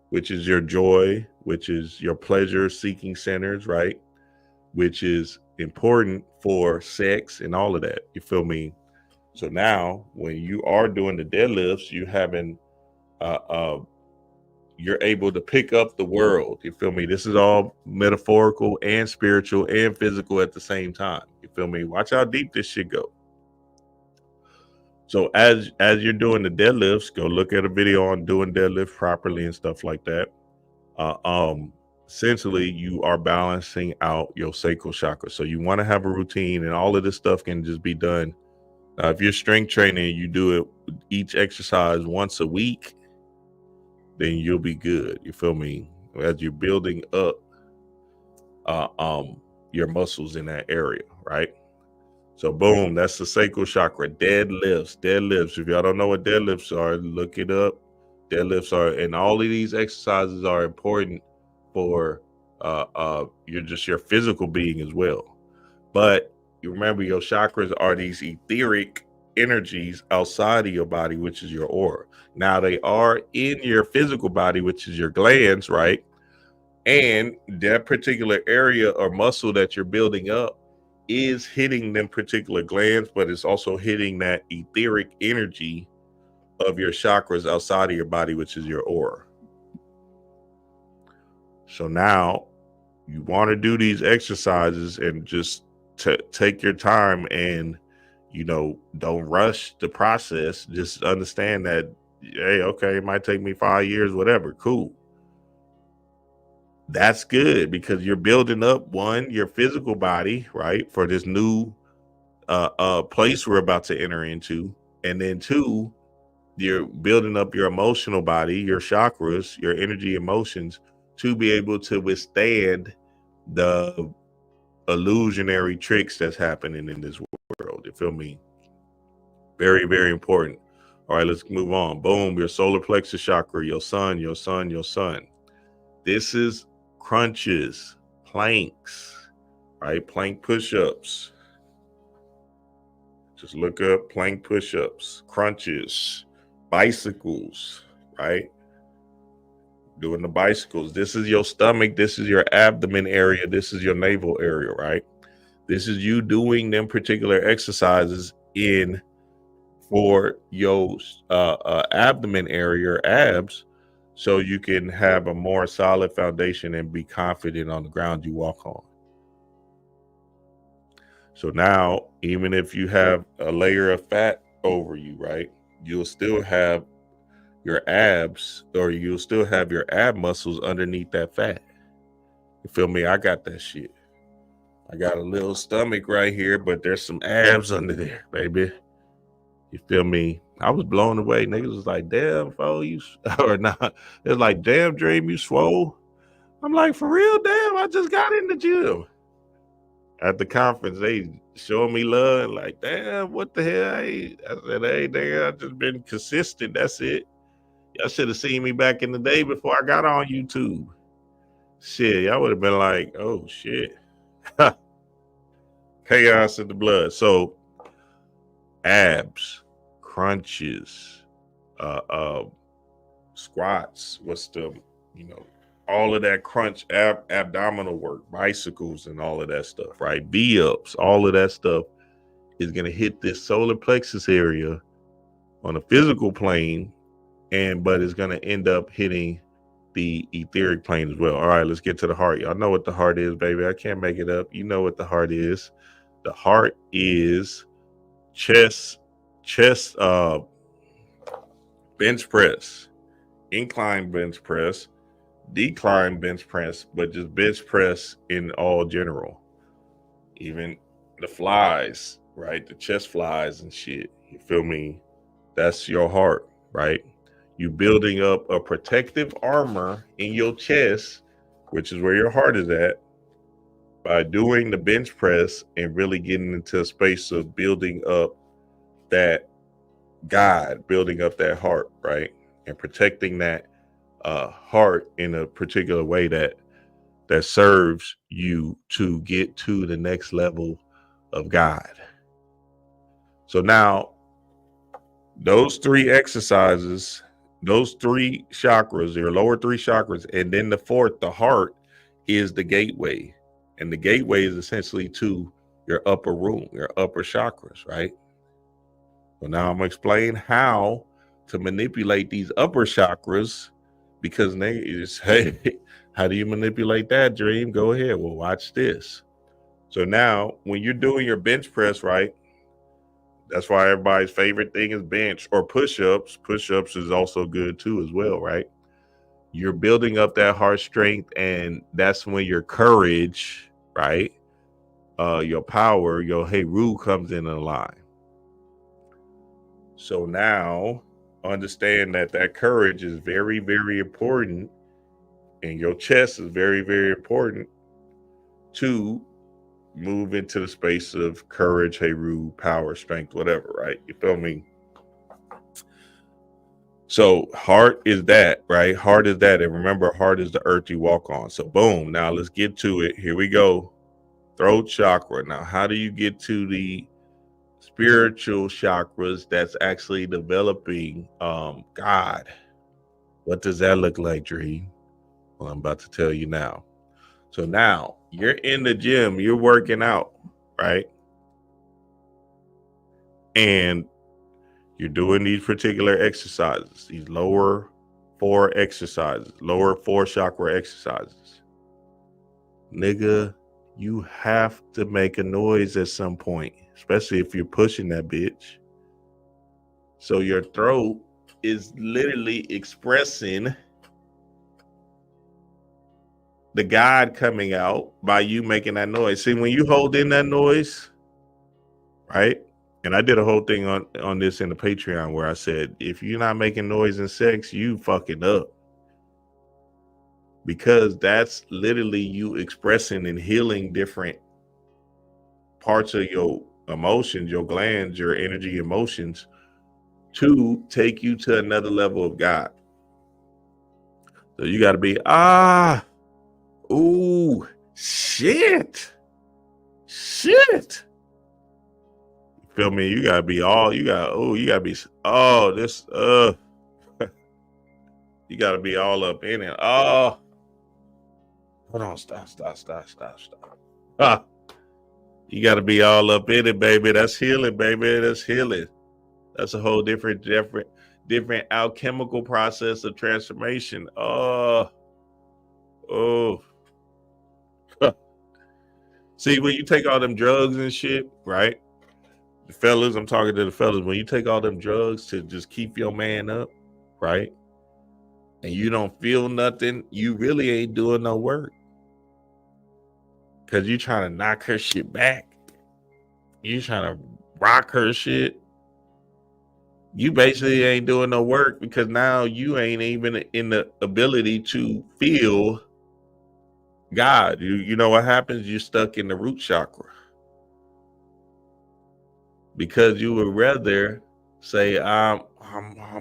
which is your joy, which is your pleasure seeking centers, right? Which is important for sex and all of that. You feel me? So now when you are doing the deadlifts, you're able to pick up the world. You feel me? This is all metaphorical and spiritual and physical at the same time. You feel me? Watch how deep this shit go. So as you're doing the deadlifts, go look at a video on doing deadlift properly and stuff like that. Essentially, you are balancing out your sacral chakra. So you want to have a routine, and all of this stuff can just be done. If you're strength training, you do it each exercise once a week, then you'll be good. You feel me? As you're building up your muscles in that area, right? So boom, that's the sacral chakra. Deadlifts. If y'all don't know what deadlifts are, look it up. Deadlifts are, and all of these exercises are important for your physical being as well. But you remember, your chakras are these etheric energies outside of your body, which is your aura. Now they are in your physical body, which is your glands, right? And that particular area or muscle that you're building up is hitting them particular glands, but it's also hitting that etheric energy of your chakras outside of your body, which is your aura. So now you want to do these exercises and just take your time and, don't rush the process. Just understand that, hey, okay, it might take me 5 years, whatever, cool. that's good because you're building up one, your physical body, right, for this new place we're about to enter into, and then two, you're building up your emotional body, your chakras, your energy, emotions, to be able to withstand the illusionary tricks that's happening in this world. You feel me? Very, very important. All right, let's move on. Boom, your solar plexus chakra, your sun, your sun, your sun. This is crunches, planks, right? Plank push-ups. Just look up plank push-ups, crunches, bicycles, right? Doing the bicycles. This is your stomach. This is your abdomen area. This is your navel area, right? This is you doing them particular exercises in for your abdomen area, your abs, so you can have a more solid foundation and be confident on the ground you walk on. So now, even if you have a layer of fat over you, right, you'll still have your abs, or you'll still have your ab muscles underneath that fat. You feel me? I got that shit. I got a little stomach right here, but there's some abs under there, baby. You feel me? I was blown away. Niggas was like, damn, fo, you, or not. It's like, damn, Dream, you swole. I'm like, for real, damn, I just got in the gym. At the conference, they showing me love, like, damn, what the hell? I said, hey, nigga, I just been consistent. That's it. Y'all should have seen me back in the day before I got on YouTube. Shit, y'all would have been like, oh, shit. Chaos in the blood. So, abs, crunches, squats, all of that crunch, abdominal work, bicycles and all of that stuff, right? V-ups, all of that stuff is going to hit this solar plexus area on a physical plane, but it's going to end up hitting the etheric plane as well. All right, let's get to the heart. Y'all know what the heart is, baby. I can't make it up. You know what the heart is. The heart is chest, bench press, incline bench press, decline bench press, but just bench press in all general. Even the flies, right? The chest flies and shit. You feel me? That's your heart, right? You building up a protective armor in your chest, which is where your heart is at, by doing the bench press and really getting into a space of building up that God, building up that heart, right? And protecting that heart in a particular way that serves you to get to the next level of God. So now, those three exercises, those three chakras, your lower three chakras, and then the fourth, the heart, is the gateway. And the gateway is essentially to your upper room, your upper chakras, right? So now I'm going to explain how to manipulate these upper chakras, because niggas, hey, how do you manipulate that, Dream? Go ahead. Well, watch this. So now when you're doing your bench press, right? That's why everybody's favorite thing is bench or push-ups. Push-ups is also good too as well, right? You're building up that heart strength, and that's when your courage, right? Your power, your Heru comes in line. So now understand that courage is very, very important, and your chest is very, very important to move into the space of courage, Heru, power, strength, whatever, right? You feel me? So heart is that, right? Heart is that. And remember, heart is the earth you walk on. So boom, now let's get to it. Here we go. Throat chakra. Now, how do you get to the spiritual chakras that's actually developing God? What does that look like, Dream? Well, I'm about to tell you now. So now you're in the gym, you're working out, right? And you're doing these particular exercises, these lower four chakra exercises. Nigga, you have to make a noise at some point, especially if you're pushing that bitch. So your throat is literally expressing the God coming out by you making that noise. See, when you hold in that noise, right? And I did a whole thing on this in the Patreon where I said, if you're not making noise in sex, you fucking up. Because that's literally you expressing and healing different parts of your emotions, your glands, your energy, emotions, to take you to another level of God. So you got to be, ooh, shit. You feel me? You got to be you got to be all up in it. Oh, hold on, stop. You got to be all up in it, baby. That's healing, baby. That's healing. That's a whole different alchemical process of transformation. Oh. See, when you take all them drugs and shit, right? The fellas, I'm talking to the fellas. When you take all them drugs to just keep your man up, right? And you don't feel nothing, you really ain't doing no work. Because you trying to knock her shit back. You trying to rock her shit. You basically ain't doing no work because now you ain't even in the ability to feel God. You know what happens? You're stuck in the root chakra. Because you would rather say, I'm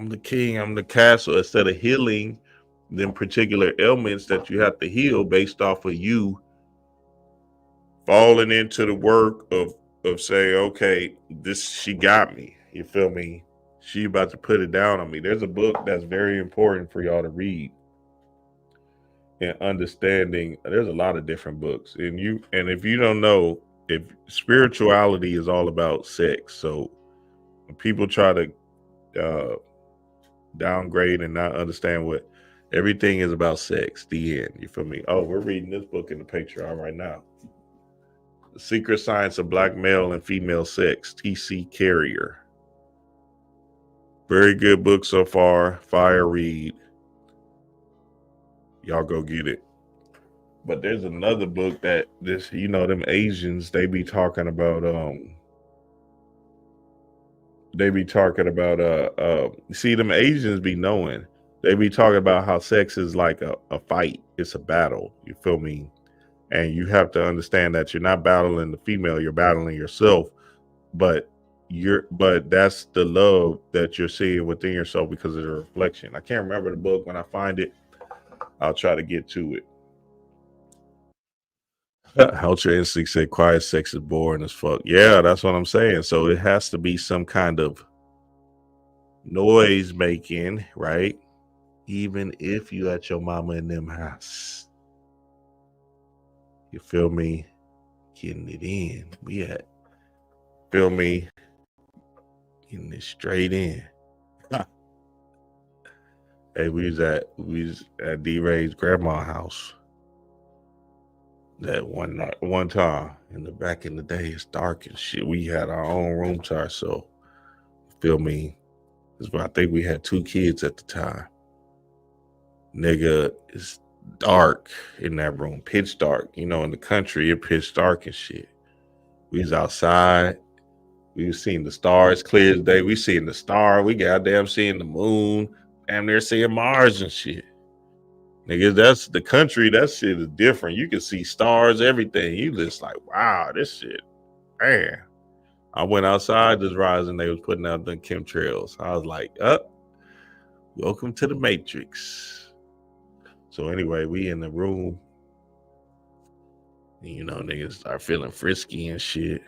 the king, I'm the castle, instead of healing them particular ailments that you have to heal based off of you falling into the work of saying, okay, she got me. You feel me? She about to put it down on me. There's a book that's very important for y'all to read. And understanding, there's a lot of different books. And if you don't know, if spirituality is all about sex. So when people try to downgrade and not understand what everything is about sex, the end. You feel me? Oh, we're reading this book in the Patreon right now. The Secret Science of Black Male and Female Sex, T.C. Carrier. Very good book so far. Fire read. Y'all go get it. But there's another book that them Asians, they be talking about see, them Asians be knowing. They be talking about how sex is like a fight. It's a battle. You feel me? And you have to understand that you're not battling the female, you're battling yourself. But that's the love that you're seeing within yourself because of the reflection. I can't remember the book. When I find it, I'll try to get to it. Ultra Instinct said quiet sex is boring as fuck. Yeah, that's what I'm saying. So it has to be some kind of noise making, right? Even if you at your mama and them house. You feel me? Getting it in. Feel me? Getting it straight in. Hey, we was at D-Ray's grandma's house. That one time back in the day, it's dark and shit. We had our own room to ourselves. Feel me? I think we had 2 kids at the time. Nigga, it's dark in that room, pitch dark. You know, in the country, it pitch dark and shit. We was outside. We was seeing the stars clear as day. We seeing the star. We goddamn seeing the moon. Damn near seeing Mars and shit. Nigga, that's the country. That shit is different. You can see stars, everything. You just like, wow, this shit, man. I went outside this rising. They was putting out the chemtrails. I was like, welcome to the Matrix. So anyway, we in the room. And, niggas start feeling frisky and shit.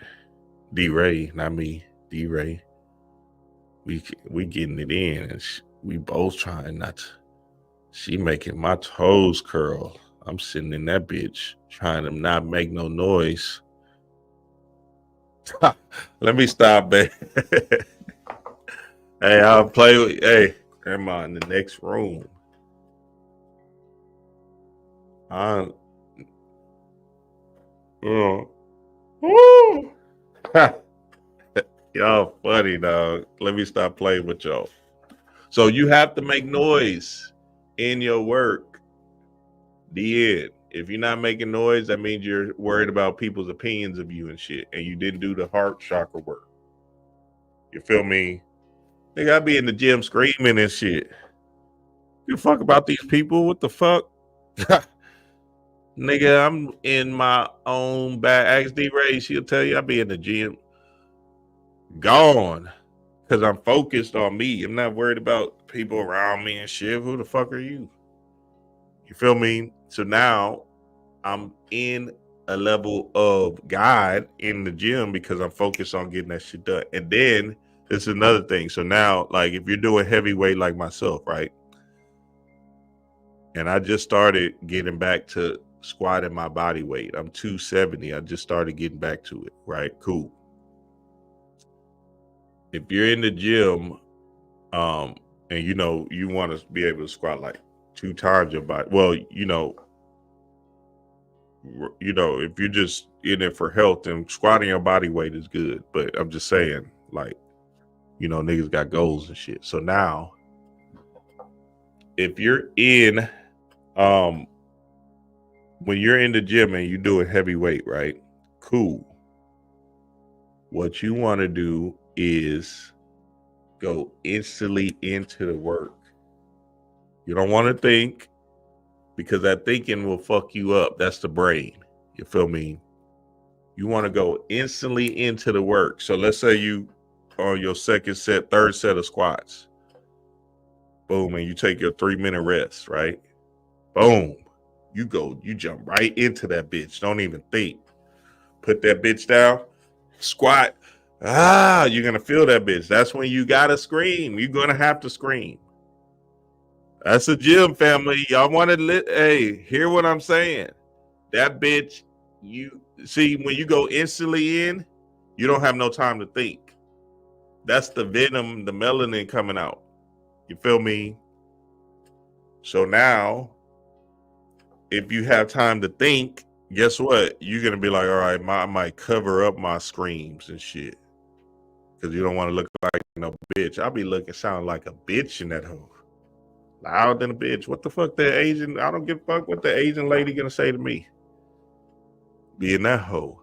D-Ray, not me. D-Ray. We getting it in. And we both trying not to. She making my toes curl. I'm sitting in that bitch trying to not make no noise. Let me stop, babe. Hey, I'll play with. Hey, grandma in the next room. Y'all funny, dog. Let me stop playing with y'all. So you have to make noise in your work. The end. If you're not making noise, that means you're worried about people's opinions of you and shit, and you didn't do the heart chakra work. You feel me? Nigga, I be in the gym screaming and shit. You fuck about these people? What the fuck? Nigga, I'm in my own bag. Ask D-Ray, she'll tell you I be in the gym. Gone. Because I'm focused on me. I'm not worried about people around me and shit. Who the fuck are you? You feel me? So now I'm in a level of God in the gym because I'm focused on getting that shit done. And then it's another thing. So now, like, if you're doing heavyweight like myself, right? And I just started getting back to squatting my body weight. I'm 270. I just started getting back to it, right? Cool. If you're in the gym, and you know, you want to be able to squat like 2 times your body. Well, you know, if you're just in it for health, and squatting your body weight is good. But I'm just saying, like, you know, niggas got goals and shit. So now, if you're in, when you're in the gym and you do a heavy weight, right? Cool. What you want to do is go instantly into the work. You don't want to think, because that thinking will fuck you up. That's the brain. You feel me? You want to go instantly into the work. So let's say you on your third set of squats. Boom, and you take your 3-minute rest, right? Boom. You jump right into that bitch. Don't even think. Put that bitch down. Squat. You're going to feel that bitch. That's when you got to scream. You're going to have to scream. That's a gym, family. Y'all want to hear what I'm saying? That bitch, you see, when you go instantly in, you don't have no time to think. That's the venom, the melanin coming out. You feel me? So now, if you have time to think, guess what? You're going to be like, all right, I might cover up my screams and shit. Because you don't want to look like no bitch. I'll be sound like a bitch in that hoe. Loud than a bitch. What the fuck I don't give a fuck what the Asian lady going to say to me. Be in that hoe.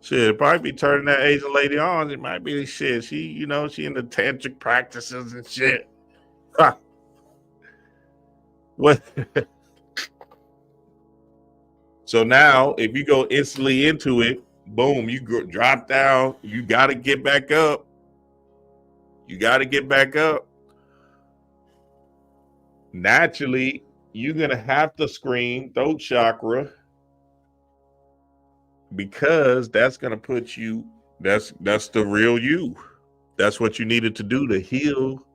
Shit, probably be turning that Asian lady on. It might be shit. She in the tantric practices and shit. What? So now, if you go instantly into it, boom, you drop down. You got to get back up. Naturally, you're going to have to scream throat chakra, because that's going to put you, that's the real you. That's what you needed to do to heal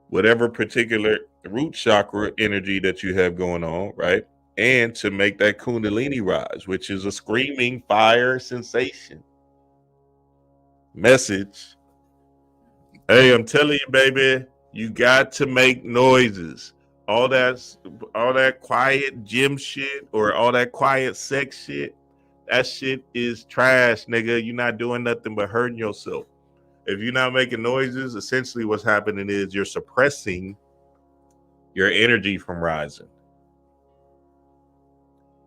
whatever particular root chakra energy that you have going on, right? And to make that Kundalini rise, which is a screaming fire sensation. Message. Hey, I'm telling you, baby, you got to make noises. All that quiet gym shit or all that quiet sex shit, that shit is trash, nigga. You're not doing nothing but hurting yourself. If you're not making noises, essentially what's happening is you're suppressing your energy from rising.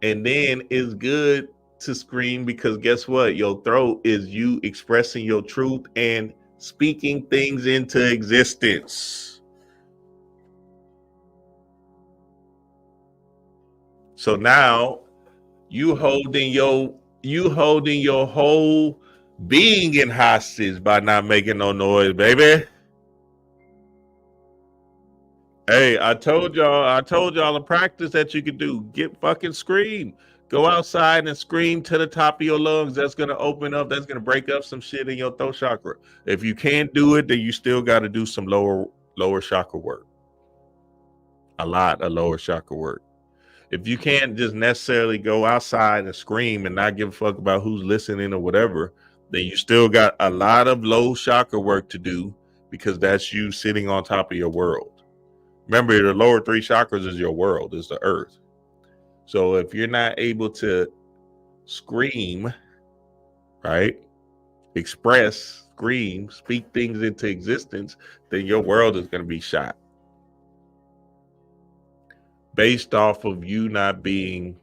And then it's good to scream, because guess what? Your throat is you expressing your truth and speaking things into existence. So now you holding your whole being in hostage by not making no noise, baby. Hey, I told y'all a practice that you could do. Get fucking scream. Go outside and scream to the top of your lungs. That's gonna open up. That's gonna break up some shit in your throat chakra. If you can't do it, then you still got to do some lower chakra work. A lot of lower chakra work. If you can't just necessarily go outside and scream and not give a fuck about who's listening or whatever, then you still got a lot of low chakra work to do, because that's you sitting on top of your world. Remember, the lower 3 chakras is your world, is the earth. So if you're not able to scream, right? Express, scream, speak things into existence, then your world is going to be shot. based off of you not being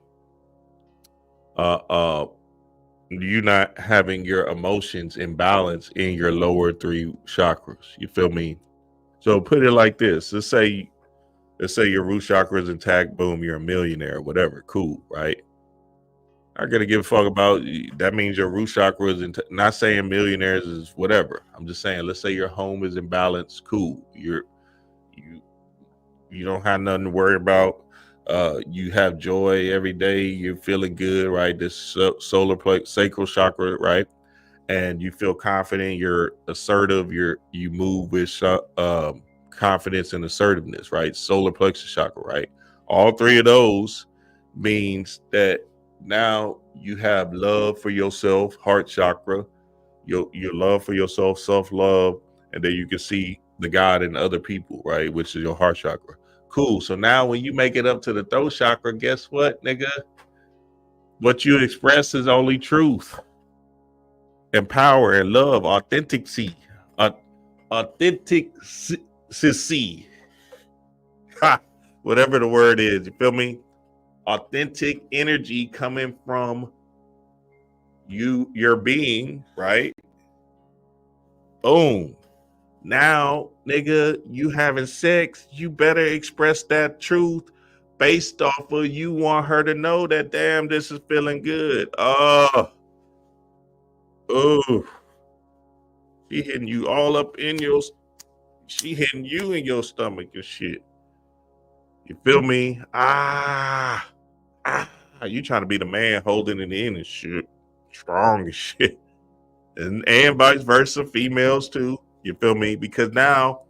you not having your emotions in balance in your lower three chakras. You feel me? So put it like this. Let's say your root chakra is intact, boom, you're a millionaire, whatever. Cool, right? I gotta give a fuck about that. Means your root chakra is not saying millionaires is whatever. I'm just saying, let's say your home is in balance. Cool. You don't have nothing to worry about. You have joy every day. You're feeling good, right? This solar plate, sacral chakra, right? And you feel confident. You're assertive. You move with confidence and assertiveness, right? Solar plexus chakra, right? All three of those means that now you have love for yourself, heart chakra, your love for yourself, self-love, and then you can see the God in other people, right? Which is your heart chakra. Cool. So now when you make it up to the throat chakra, guess what, nigga? What you express is only truth and power and love, authenticity. Authenticity. Ha! Whatever the word is, you feel me? Authentic energy coming from your being, right? Boom. Now, nigga, you having sex, you better express that truth based off of you want her to know that, damn, this is feeling good. Oh, she hitting you all up in she hitting you in your stomach and shit. You feel me? You trying to be the man holding it in and shit. Strong as shit. And vice versa, females too. You feel me? Because now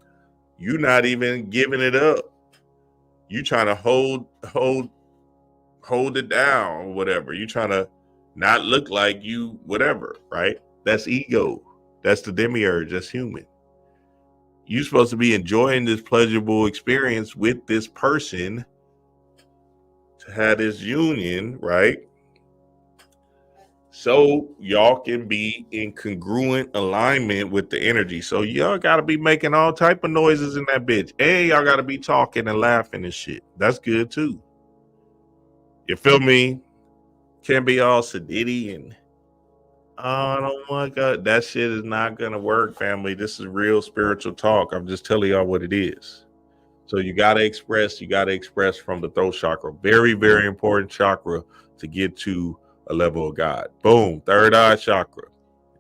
you're not even giving it up. You trying to hold it down or whatever. You trying to not look like you, whatever, right? That's ego. That's the demiurge. That's human. You're supposed to be enjoying this pleasurable experience with this person to have this union, right? So y'all can be in congruent alignment with the energy. So y'all gotta be making all type of noises in that bitch. And y'all gotta be talking and laughing and shit. That's good too. You feel me? Can't be all sedity and oh my God. That shit is not gonna work, family. This is real spiritual talk. I'm just telling y'all what it is. So you gotta express from the throat chakra. Very, very important chakra to get to a level of God. Boom, third eye chakra.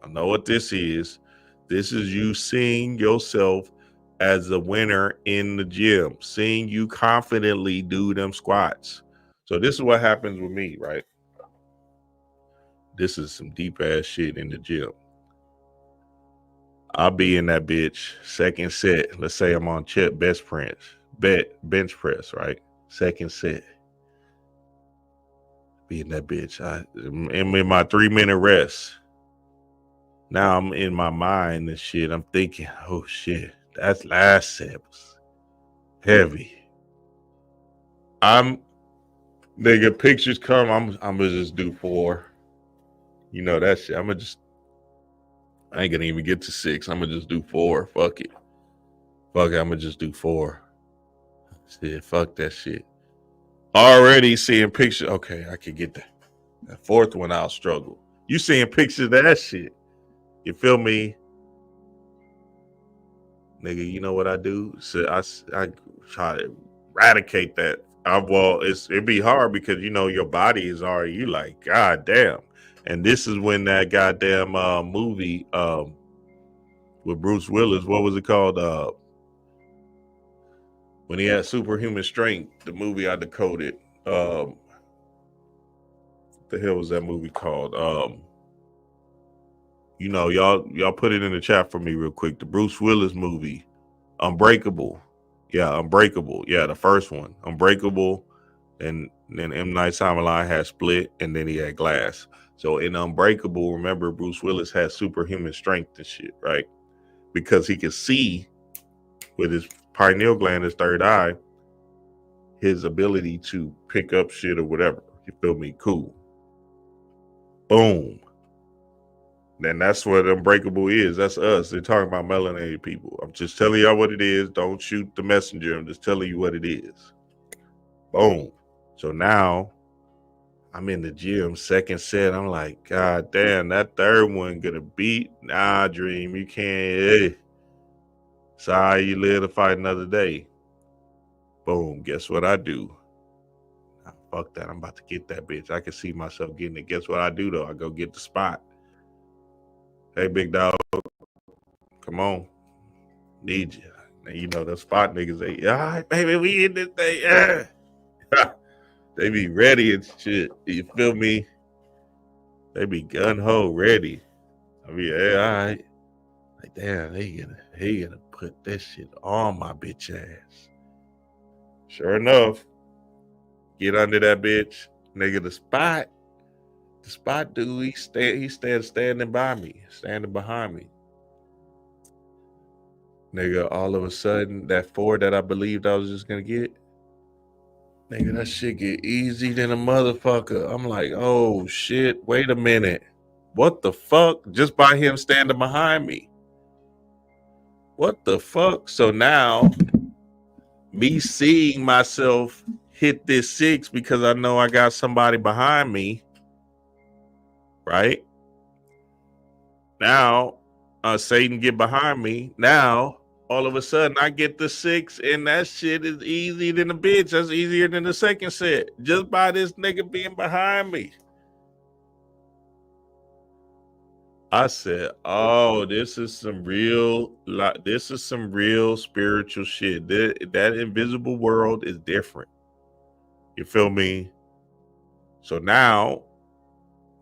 I know what this is. This is you seeing yourself as a winner in the gym, seeing you confidently do them squats. So this is what happens with me, right? This is some deep ass shit in the gym. I'll be in that bitch second set. Let's say I'm on bench press, right? Second set. Be in that bitch. I'm in my 3-minute rest. Now I'm in my mind and shit. I'm thinking, oh shit, that's last set was heavy. Nigga, pictures come. I'm gonna just do 4. You know that shit. I ain't gonna even get to 6. I'm gonna just do 4. Fuck it. I'm gonna just do 4. Shit, fuck that shit. Already seeing pictures. Okay, I can get that. That 4th one, I'll struggle. You seeing pictures of that shit. You feel me? Nigga, you know what I do? So I try to eradicate that. It'd be hard because, you know, your body is already, you like, God damn. And this is when that goddamn movie with Bruce Willis, what was it called? When he had superhuman strength, the movie I decoded. What the hell was that movie called? You know, y'all put it in the chat for me real quick. The Bruce Willis movie, Unbreakable. Yeah, Unbreakable. Yeah, the first one, Unbreakable. And then M. Night Shyamalan had Split, and then he had Glass. So in Unbreakable, remember Bruce Willis had superhuman strength and shit, right? Because he could see with his pineal gland, his third eye, his ability to pick up shit or whatever. You feel me? Cool. Boom. Then that's what Unbreakable is. That's us. They're talking about melanated people. I'm just telling y'all what it is. Don't shoot the messenger. I'm just telling you what it is. Boom. So now I'm in the gym, second set. I'm like, God damn, that third one gonna beat. Nah, Dream, you can't. Sorry, you live to fight another day. Boom. Guess what I do? Nah, fuck that. I'm about to get that bitch. I can see myself getting it. Guess what I do though? I go get the spot. Hey, big dog, come on. Need you. And you know the spot niggas. They, all right, baby, we in this thing. Yeah. They be ready and shit. You feel me? They be gun ho ready. I mean, yeah, all right. Like, damn, he gonna put this shit on my bitch ass. Sure enough, get under that bitch, nigga. The spot dude, he standing by me, standing behind me. Nigga, all of a sudden, that 4 that I believed I was just gonna get, nigga, that shit get easy than a motherfucker. I'm like, oh shit, wait a minute. What the fuck? Just by him standing behind me. What the fuck? So now, me seeing myself hit this 6 because I know I got somebody behind me, right? Now, Satan get behind me. Now, all of a sudden, I get the 6, and that shit is easy than a bitch. That's easier than the second set, just by this nigga being behind me. I said, "Oh, this is some real spiritual shit. That invisible world is different. You feel me? So now,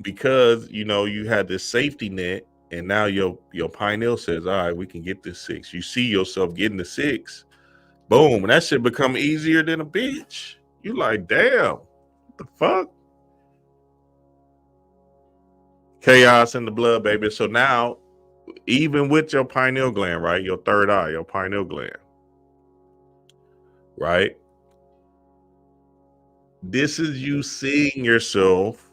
because you know you had this safety net, and now your pineal says, all right, we can get this 6. You see yourself getting the 6. Boom, and that shit become easier than a bitch. You like, damn, what the fuck? Chaos in the blood, baby. So now, even with your pineal gland, right? Your third eye, your pineal gland, right? This is you seeing yourself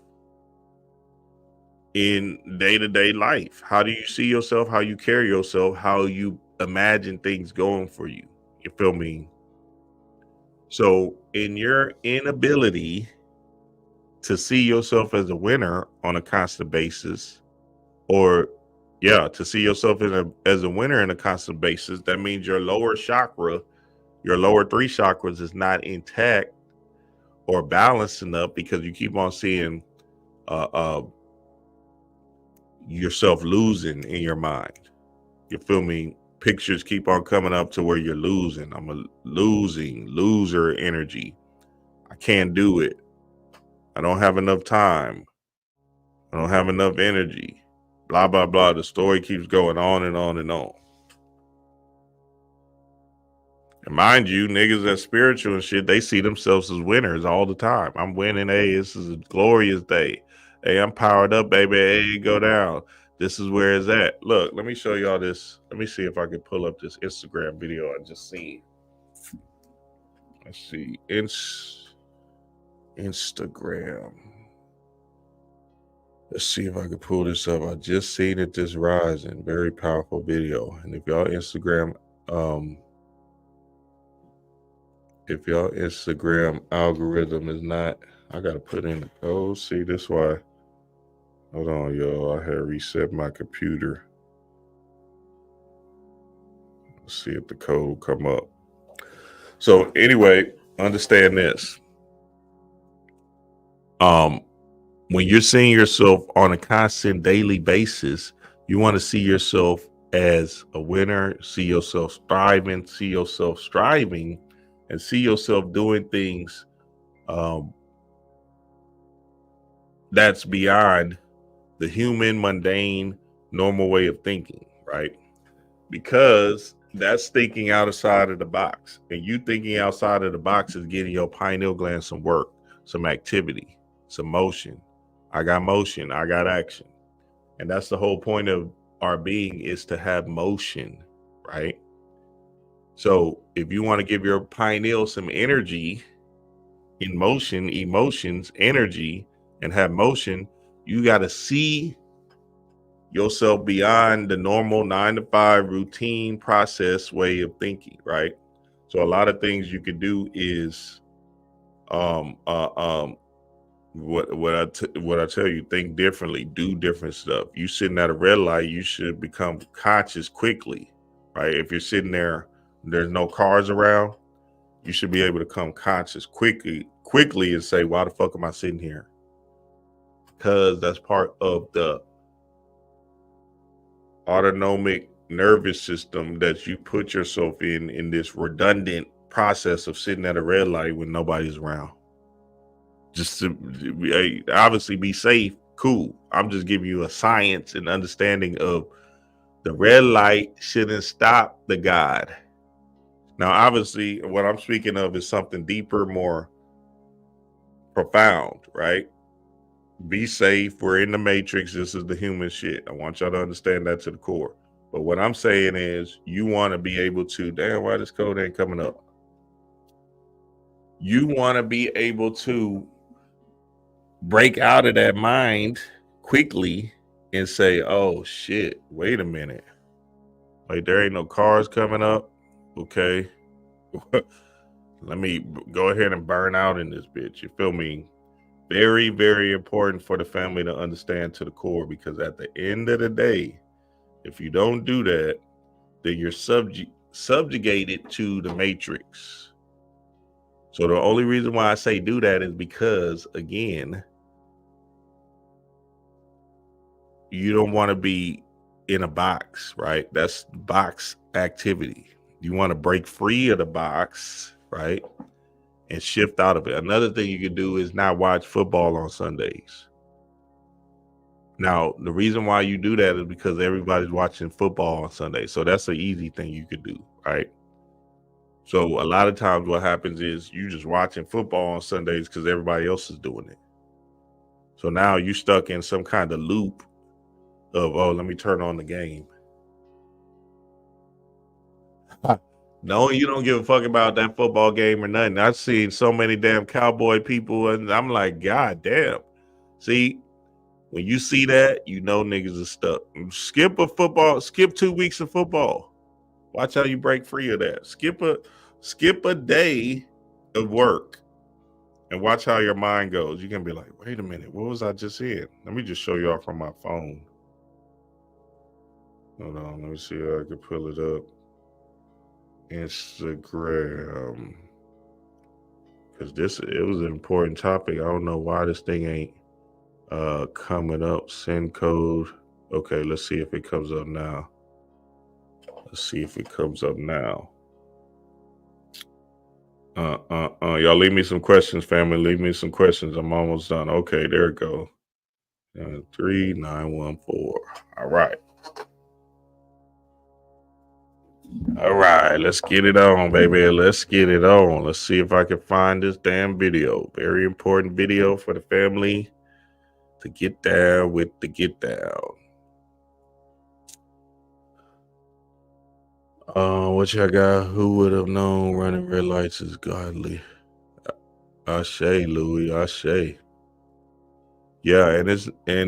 in day-to-day life. How do you see yourself? How you carry yourself? How you imagine things going for you? You feel me? So in your inability to see yourself as a winner on a constant basis, or to see yourself as a winner in a constant basis, that means your lower chakra, your lower 3 chakras is not intact or balanced enough, because you keep on seeing yourself losing in your mind. You feel me? Pictures keep on coming up to where you're losing. I'm a loser energy. I can't do it. I don't have enough time. I don't have enough energy. Blah, blah, blah. The story keeps going on and on and on. And mind you, niggas that's spiritual and shit, they see themselves as winners all the time. I'm winning. Hey, this is a glorious day. Hey, I'm powered up, baby. Hey, go down. This is where it's at. Look, let me show y'all this. Let me see if I can pull up this Instagram video I just seen. Let's see. Instagram. Let's see if I can pull this up. I just seen it this rising. Very powerful video. And if y'all Instagram algorithm is not, I gotta put in the code. See, this why. Hold on, y'all. I had reset my computer. Let's see if the code come up. So anyway, understand this. When you're seeing yourself on a constant daily basis, you want to see yourself as a winner, see yourself striving, and see yourself doing things that's beyond the human, mundane, normal way of thinking, right? Because that's thinking outside of the box. And you thinking outside of the box is getting your pineal gland some work, some activity, some motion. I got motion, I got action. And that's the whole point of our being, is to have motion, right? So if you want to give your pineal some energy in motion, emotions, energy, and have motion, you got to see yourself beyond the normal 9-to-5 routine process way of thinking, right? So a lot of things you could do is What I tell you, think differently, do different stuff. You sitting at a red light, you should become conscious quickly, right? If you're sitting there, there's no cars around, you should be able to come conscious quickly and say, why the fuck am I sitting here? Because that's part of the autonomic nervous system that you put yourself in this redundant process of sitting at a red light when nobody's around. Just to obviously be safe, cool. I'm just giving you a science and understanding of the red light shouldn't stop the God. Now, obviously, what I'm speaking of is something deeper, more profound, right? Be safe. We're in the matrix. This is the human shit. I want y'all to understand that to the core. But what I'm saying is you want to be able to, damn, why this code ain't coming up? You want to be able to break out of that mind quickly and say, oh shit, wait a minute. Like there ain't no cars coming up. Okay. Let me go ahead and burn out in this bitch. You feel me? Very, very important for the family to understand to the core, because at the end of the day, if you don't do that, then you're subjugated to the matrix. So the only reason why I say do that is because, again, you don't want to be in a box, right? That's box activity. You want to break free of the box, right? And shift out of it. Another thing you can do is not watch football on Sundays. Now, the reason why you do that is because everybody's watching football on Sunday. So that's an easy thing you could do, right? So a lot of times what happens is you just watching football on Sundays because everybody else is doing it. So now you're stuck in some kind of loop of, oh, let me turn on the game. No, you don't give a fuck about that football game or nothing. I've seen so many damn cowboy people, and I'm like, God damn. See, when you see that, you know niggas are stuck. Skip 2 weeks of football. Watch how you break free of that. Skip a day of work and watch how your mind goes. You're gonna be like, wait a minute, what was I just in? Let me just show you off on my phone. Hold on, let me see if I can pull it up. Instagram, because it was an important topic. I don't know why this thing ain't coming up. Send code. Okay, let's see if it comes up now. Y'all leave me some questions, family. Leave me some questions. I'm almost done. Okay, there it go. 3914. All right, let's get it on, baby. Let's get it on. Let's see if I can find this damn video. Very important video for the family to get down with the get down. What y'all got? Who would have known running red lights is godly? Ashe, Louis, Ashe. Yeah, and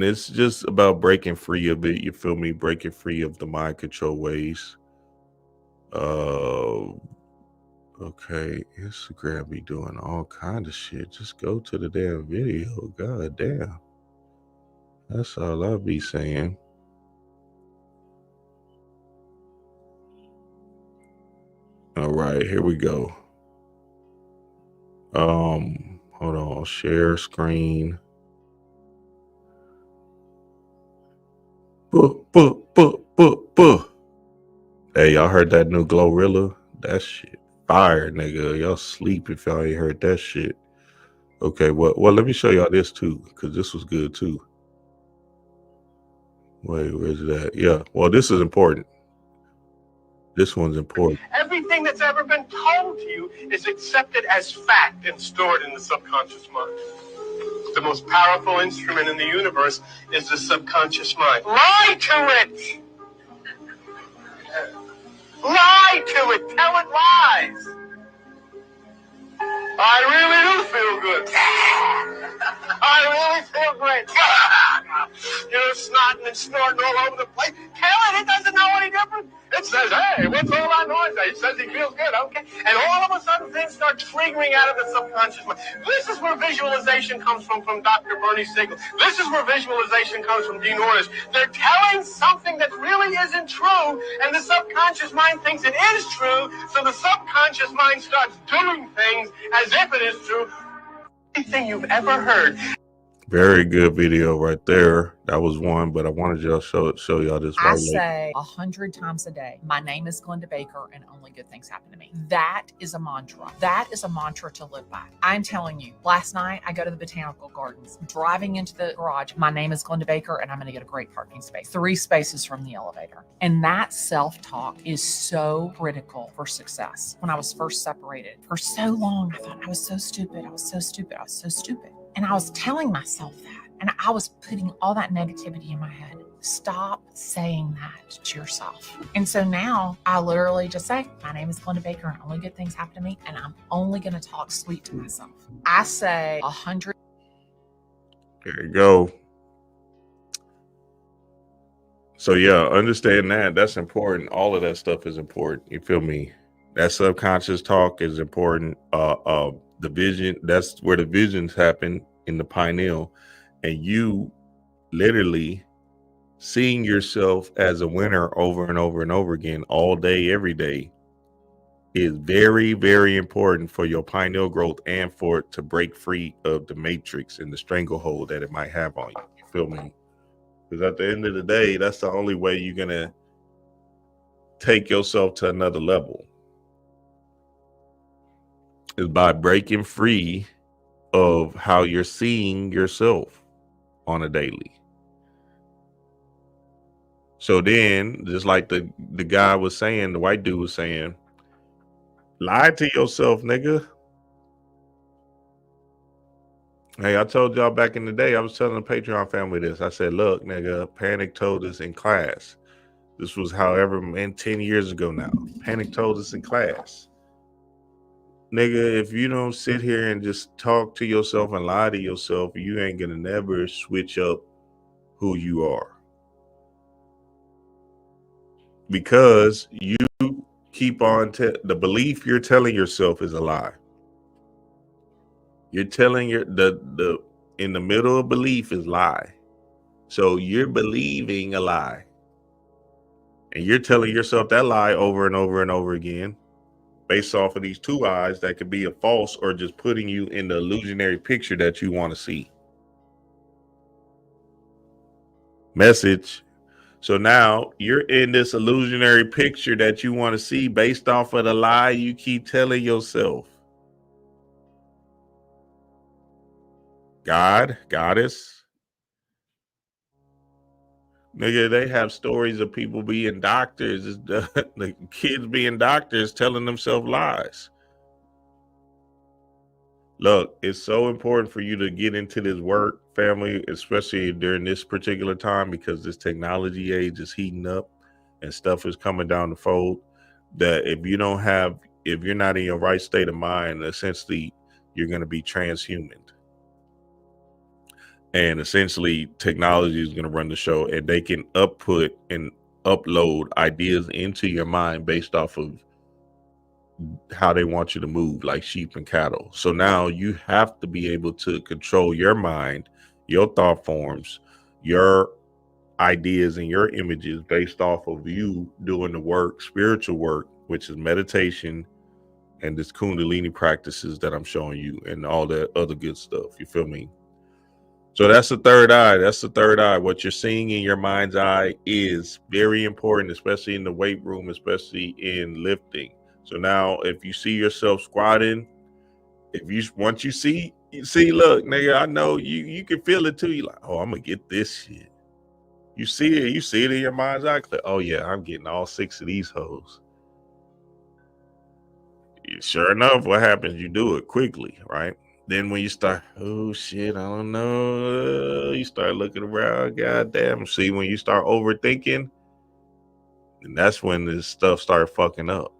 it's just about breaking free of it. You feel me? Breaking free of the mind control ways. Okay, Instagram be doing all kind of shit. Just go to the damn video. God damn. That's all I'll be saying. All right, here we go. Hold on, share screen. Hey, y'all heard that new Glorilla? That shit fire, nigga. Y'all sleep if y'all ain't heard that shit. Okay, well, let me show y'all this too, because this was good too. Wait, where's that? Yeah, well, this is important. This one's important. Everything that's ever been told to you is accepted as fact and stored in the subconscious mind. The most powerful instrument in the universe is the subconscious mind. Lie to it! Lie to it! Tell it lies! I really do feel good. I really feel great. snotting and snorting all over the place. Tell it doesn't know any different. It says, hey, what's all that noise? It says he feels good, okay. And all of a sudden things start triggering out of the subconscious mind. This is where visualization comes from Dr. Bernie Siegel. This is where visualization comes from Dean Ornish. They're telling something that really isn't true, and the subconscious mind thinks it is true, so the subconscious mind starts doing things as if it is true. Anything you've ever heard. Very good video right there. That was one, but I wanted to show y'all this. I say 100 times a day, my name is Glenda Baker and only good things happen to me. That is a mantra. That is a mantra to live by. I'm telling you, last night I go to the botanical gardens, driving into the garage, my name is Glenda Baker and I'm going to get a great parking space, 3 spaces from the elevator. And that self-talk is so critical for success. When I was first separated, for so long, I thought I was so stupid. I was so stupid. I was so stupid. And I was telling myself that, and I was putting all that negativity in my head. Stop saying that to yourself. And so now I literally just say, my name is Glenda Baker and only good things happen to me. And I'm only going to talk sweet to myself. I say 100. There you go. So yeah, understand that. That's important. All of that stuff is important. You feel me? That subconscious talk is important. The vision, that's where the visions happen in the pineal, and you literally seeing yourself as a winner over and over and over again all day, every day is very, very important for your pineal growth and for it to break free of the matrix and the stranglehold that it might have on you. You feel me? Because at the end of the day, that's the only way you're going to take yourself to another level. Is by breaking free of how you're seeing yourself on a daily. So then, just like the guy was saying, the white dude was saying, lie to yourself, nigga. Hey, I told y'all back in the day, I was telling the Patreon family this. I said, look, nigga, Panic told us in class. This was however, 10 years ago now. Panic told us in class. Nigga, if you don't sit here and just talk to yourself and lie to yourself, you ain't gonna never switch up who you are. Because you keep on, the belief you're telling yourself is a lie. You're telling the in the middle of belief is lie. So you're believing a lie. And you're telling yourself that lie over and over and over again. Based off of these 2 eyes that could be a false or just putting you in the illusionary picture that you want to see. Message. So now you're in this illusionary picture that you want to see based off of the lie you keep telling yourself. God, goddess. Nigga, they have stories of people being doctors, the kids being doctors telling themselves lies. Look, it's so important for you to get into this work, family, especially during this particular time, because this technology age is heating up and stuff is coming down the fold, that if you're not in your right state of mind, essentially you're going to be transhuman. And essentially, technology is going to run the show, and they can upload ideas into your mind based off of how they want you to move, like sheep and cattle. So now you have to be able to control your mind, your thought forms, your ideas, and your images based off of you doing the work, spiritual work, which is meditation and this Kundalini practices that I'm showing you and all that other good stuff. You feel me? So that's the third eye. That's the third eye. What you're seeing in your mind's eye is very important, especially in the weight room, especially in lifting. So now if you see yourself squatting, once you see, look, nigga, I know you can feel it too. You're like, oh, I'm gonna get this shit. You see it in your mind's eye. Oh yeah, I'm getting all 6 of these hoes. Sure enough, what happens? You do it quickly, right? Then when you start, oh shit, I don't know. You start looking around, goddamn. See, when you start overthinking, and that's when this stuff start fucking up.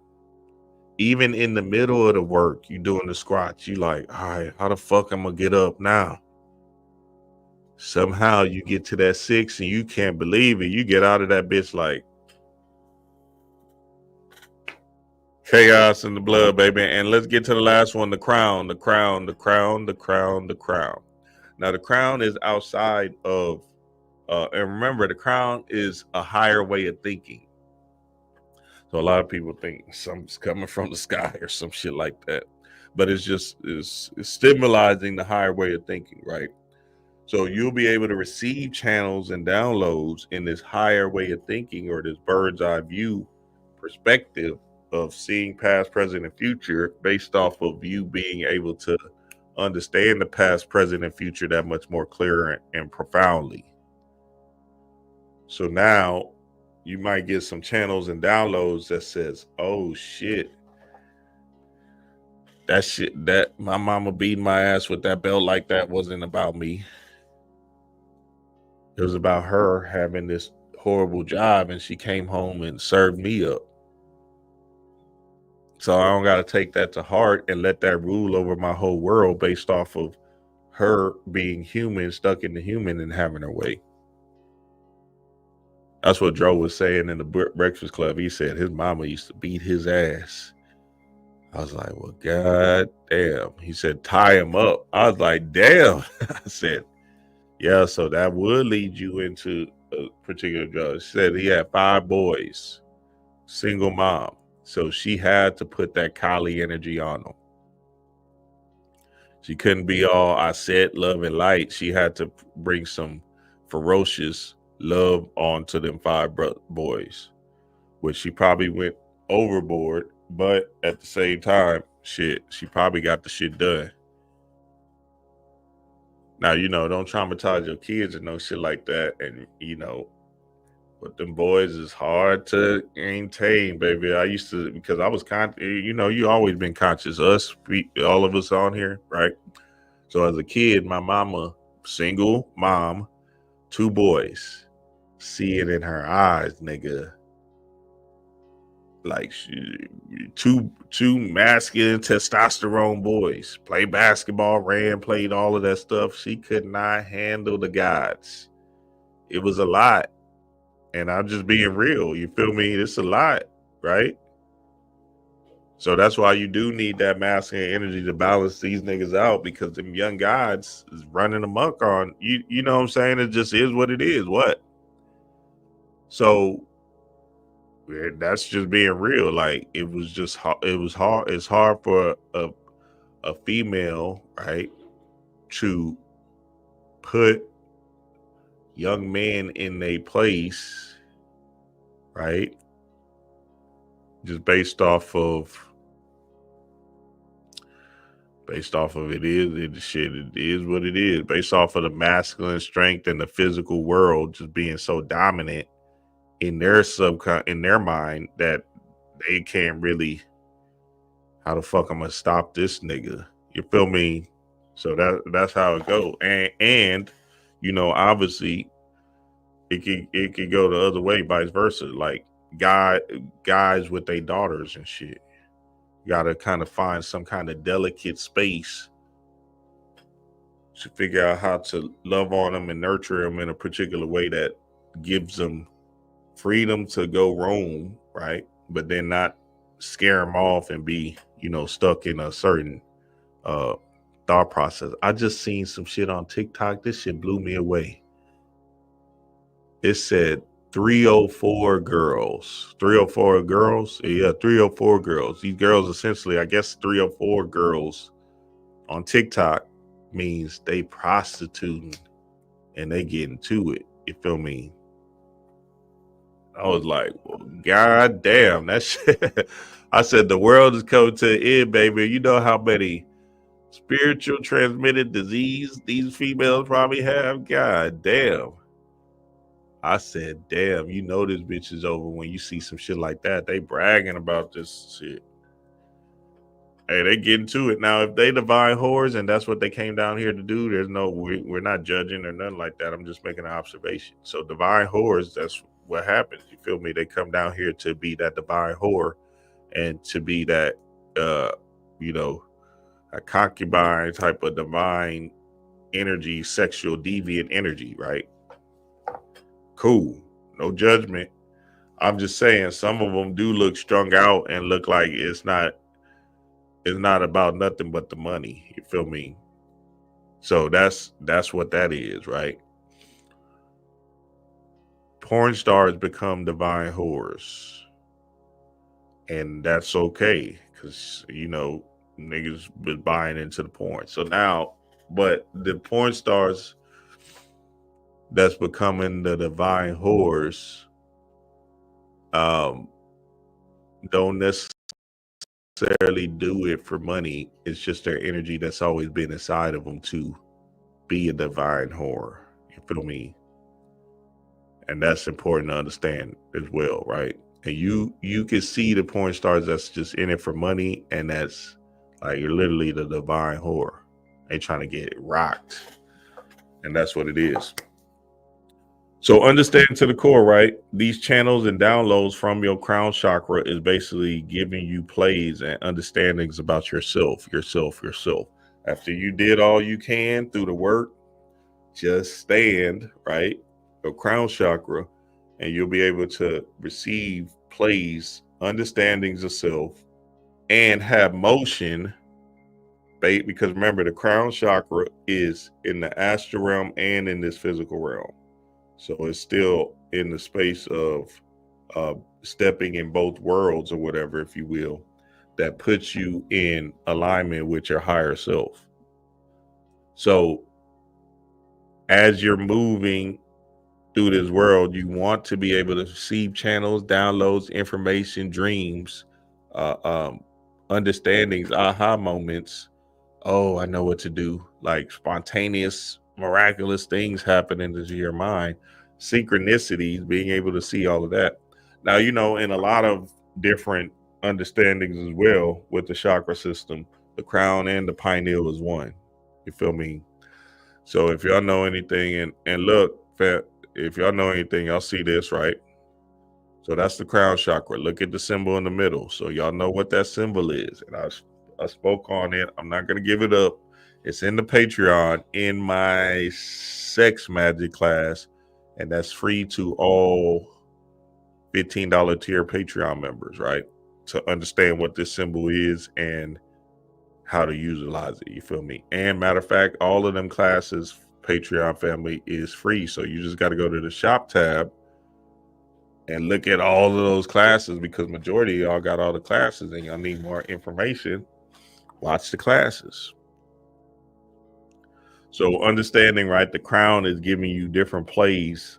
Even in the middle of the work, you doing the squats, you like, all right, how the fuck I'm gonna get up now? Somehow you get to that 6 and you can't believe it. You get out of that bitch like chaos in the blood, baby. And let's get to the last one, the crown, the crown, the crown, the crown, the crown. Now the crown is outside of, and remember, the crown is a higher way of thinking. So a lot of people think something's coming from the sky or some shit like that. But it's just it's stimulating the higher way of thinking, right? So you'll be able to receive channels and downloads in this higher way of thinking, or this bird's eye view perspective of seeing past, present, and future based off of you being able to understand the past, present, and future that much more clearer and profoundly. So now you might get some channels and downloads that says, oh shit, that my mama beating my ass with that belt like that wasn't about me. It was about her having this horrible job, and she came home and served me up. So I don't got to take that to heart and let that rule over my whole world based off of her being human, stuck in the human and having her way. That's what Joe was saying in the Breakfast Club. He said his mama used to beat his ass. I was like, well, god damn. He said, tie him up. I was like, damn. I said, yeah, so that would lead you into a particular judge. She said he had 5 boys, single mom. So she had to put that Kali energy on them. She couldn't be all I said, love, and light. She had to bring some ferocious love onto them 5 boys, which she probably went overboard. But at the same time, shit, she probably got the shit done. Now, don't traumatize your kids or no shit like that. And, but them boys is hard to maintain, baby. I used to, because I was you always been conscious. All of us on here, right? So as a kid, my mama, single mom, 2 boys, see it in her eyes, nigga. Like two masculine testosterone boys, play basketball, played all of that stuff. She could not handle the gods. It was a lot. And I'm just being real. You feel me? It's a lot, right? So that's why you do need that masculine energy to balance these niggas out, because them young gods is running amok on you. You know what I'm saying? It just is what it is. What? So that's just being real. Like, it was hard. It's hard for a female, right, to put young men in a place, right, just based off of it is what it is, based off of the masculine strength and the physical world just being so dominant in their in their mind that they can't really, how the fuck I'm gonna stop this nigga? You feel me? So that's how it go. And obviously it could go the other way, vice versa. Like guys with their daughters and shit. You gotta kind of find some kind of delicate space to figure out how to love on them and nurture them in a particular way that gives them freedom to go roam, right? But then not scare them off and be, stuck in a certain thought process. I just seen some shit on TikTok. This shit blew me away. It said 304 girls. 304 girls? Yeah, 304 girls. These girls essentially, I guess 304 girls on TikTok means they prostituting and they getting to it. You feel me? I was like, well, god damn, that shit. I said, the world is coming to an end, baby. You know how many spiritual transmitted disease these females probably have? God damn. I said, damn, this bitch is over when you see some shit like that. They bragging about this shit. Hey, they getting to it. Now, if they divine whores and that's what they came down here to do, we're not judging or nothing like that. I'm just making an observation. So divine whores, that's what happens. You feel me? They come down here to be that divine whore and to be that, a concubine type of divine energy, sexual deviant energy, right? Cool. No judgment. I'm just saying some of them do look strung out and look like it's not about nothing but the money. You feel me? So that's what that is, right? Porn stars become divine whores. And that's okay, because niggas been buying into the porn. So now, but the porn stars that's becoming the divine whores don't necessarily do it for money. It's just their energy that's always been inside of them to be a divine whore. You feel me? And that's important to understand as well, right? And you can see the porn stars that's just in it for money, and that's like you're literally the divine whore. They trying to get rocked, and that's what it is. So understand to the core, right? These channels and downloads from your crown chakra is basically giving you plays and understandings about yourself. After you did all you can through the work, just stand, right? Your crown chakra, and you'll be able to receive plays, understandings of self, and have motion, because remember, the crown chakra is in the astral realm and in this physical realm. So it's still in the space of stepping in both worlds, or whatever, if you will, that puts you in alignment with your higher self. So as you're moving through this world, you want to be able to receive channels, downloads, information, dreams, understandings, aha moments. Oh, I know what to do. Like spontaneous, miraculous things happen into your mind, synchronicities, being able to see all of that. Now, in a lot of different understandings as well with the chakra system, the crown and the pineal is one. You feel me? So if y'all know anything, and look, if y'all know anything, y'all see this, right? So that's the crown chakra. Look at the symbol in the middle. So y'all know what that symbol is. And I spoke on it. I'm not going to give it up. It's in the Patreon in my sex magic class. And that's free to all $15 tier Patreon members, right? To understand what this symbol is and how to utilize it. You feel me? And matter of fact, all of them classes, Patreon family, is free. So you just got to go to the shop tab and look at all of those classes, because majority of y'all got all the classes and y'all need more information. Watch the classes. So understanding, right, the crown is giving you different plays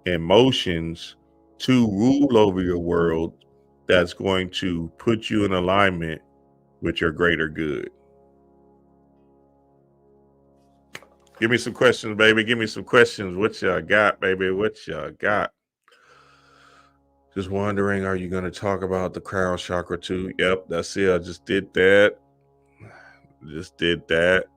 and motions to rule over your world that's going to put you in alignment with your greater good. Give me some questions, baby. Give me some questions. What y'all got, baby? What y'all got? Just wondering, are you going to talk about the crown chakra too? Yep, that's it. I just did that.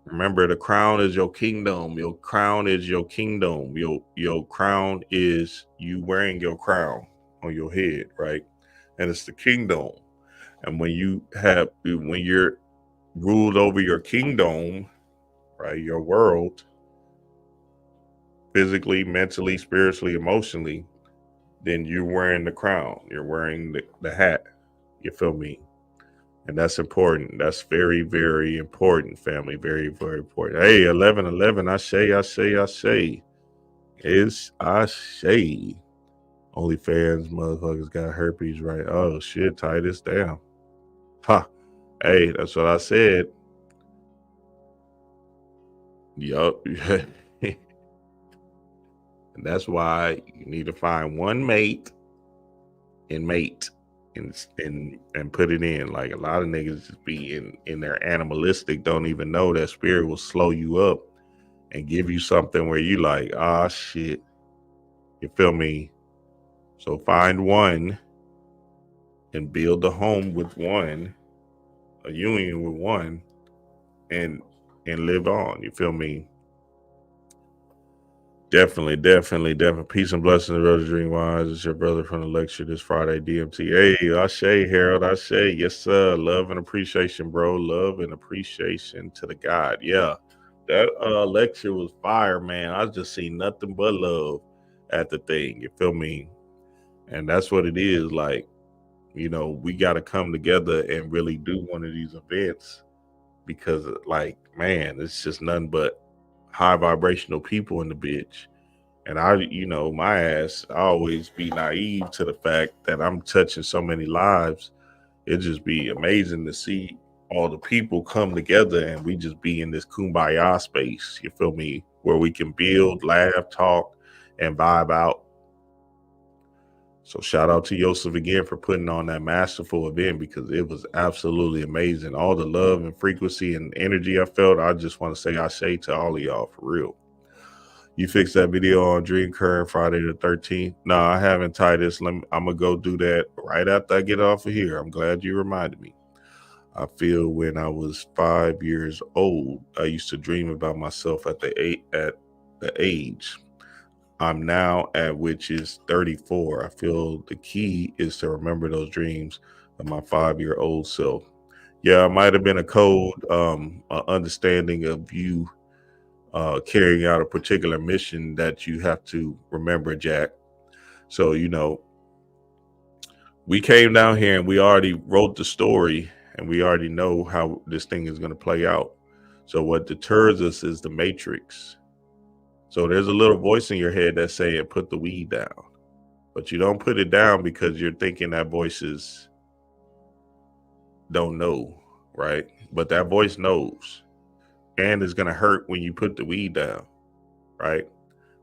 Remember, the crown is your kingdom. Your crown is your kingdom. Your crown is you wearing your crown on your head, right? And it's the kingdom. And when you're ruled over your kingdom, right, your world, physically, mentally, spiritually, emotionally, then you're wearing the crown. You're wearing the hat. You feel me? And that's important. That's very, very important, family. Very, very important. Hey, 1111, I say. It's I say. OnlyFans motherfuckers got herpes, right? Oh, shit, Titus, damn. Ha. Hey, that's what I said. Yup. And that's why you need to find one mate and put it in. Like, a lot of niggas just be in their animalistic, don't even know that spirit will slow you up and give you something where you like, ah, shit. You feel me? So find one and build a home with one, a union with one, and live on. You feel me? Definitely. Peace and blessings, brother Dreamwise. It's your brother from the lecture this Friday, DMT. Hey, Ashe, Harold, Ashe. Yes, sir. Love and appreciation, bro. Love and appreciation to the God. Yeah, that lecture was fire, man. I just seen nothing but love at the thing. You feel me? And that's what it is. Like, you know, we got to come together and really do one of these events because, like, man, it's just nothing but high vibrational people in the bitch. And I, you know, my ass, I always be naive to the fact that I'm touching so many lives. It'd just be amazing to see all the people come together and we just be in this kumbaya space, you feel me, where we can build, laugh, talk, and vibe out. So shout out to Yosef again for putting on that masterful event because it was absolutely amazing. All the love and frequency and energy I felt, I just want to say Ashe to all of y'all for real. You fixed that video on Dream Current Friday the 13th? No, I haven't, Titus. I'm going to go do that right after I get off of here. I'm glad you reminded me. I feel when I was 5 years old, I used to dream about myself at the age I'm now at, which is 34. I feel the key is to remember those dreams of my 5-year-old self. Yeah, it might have been a code, understanding of you carrying out a particular mission that you have to remember, Jack. So, you know, we came down here and we already wrote the story and we already know how this thing is going to play out. So what deters us is the matrix. So there's a little voice in your head that's saying, put the weed down, but you don't put it down because you're thinking that voices don't know, right? But that voice knows. And it's going to hurt when you put the weed down, right?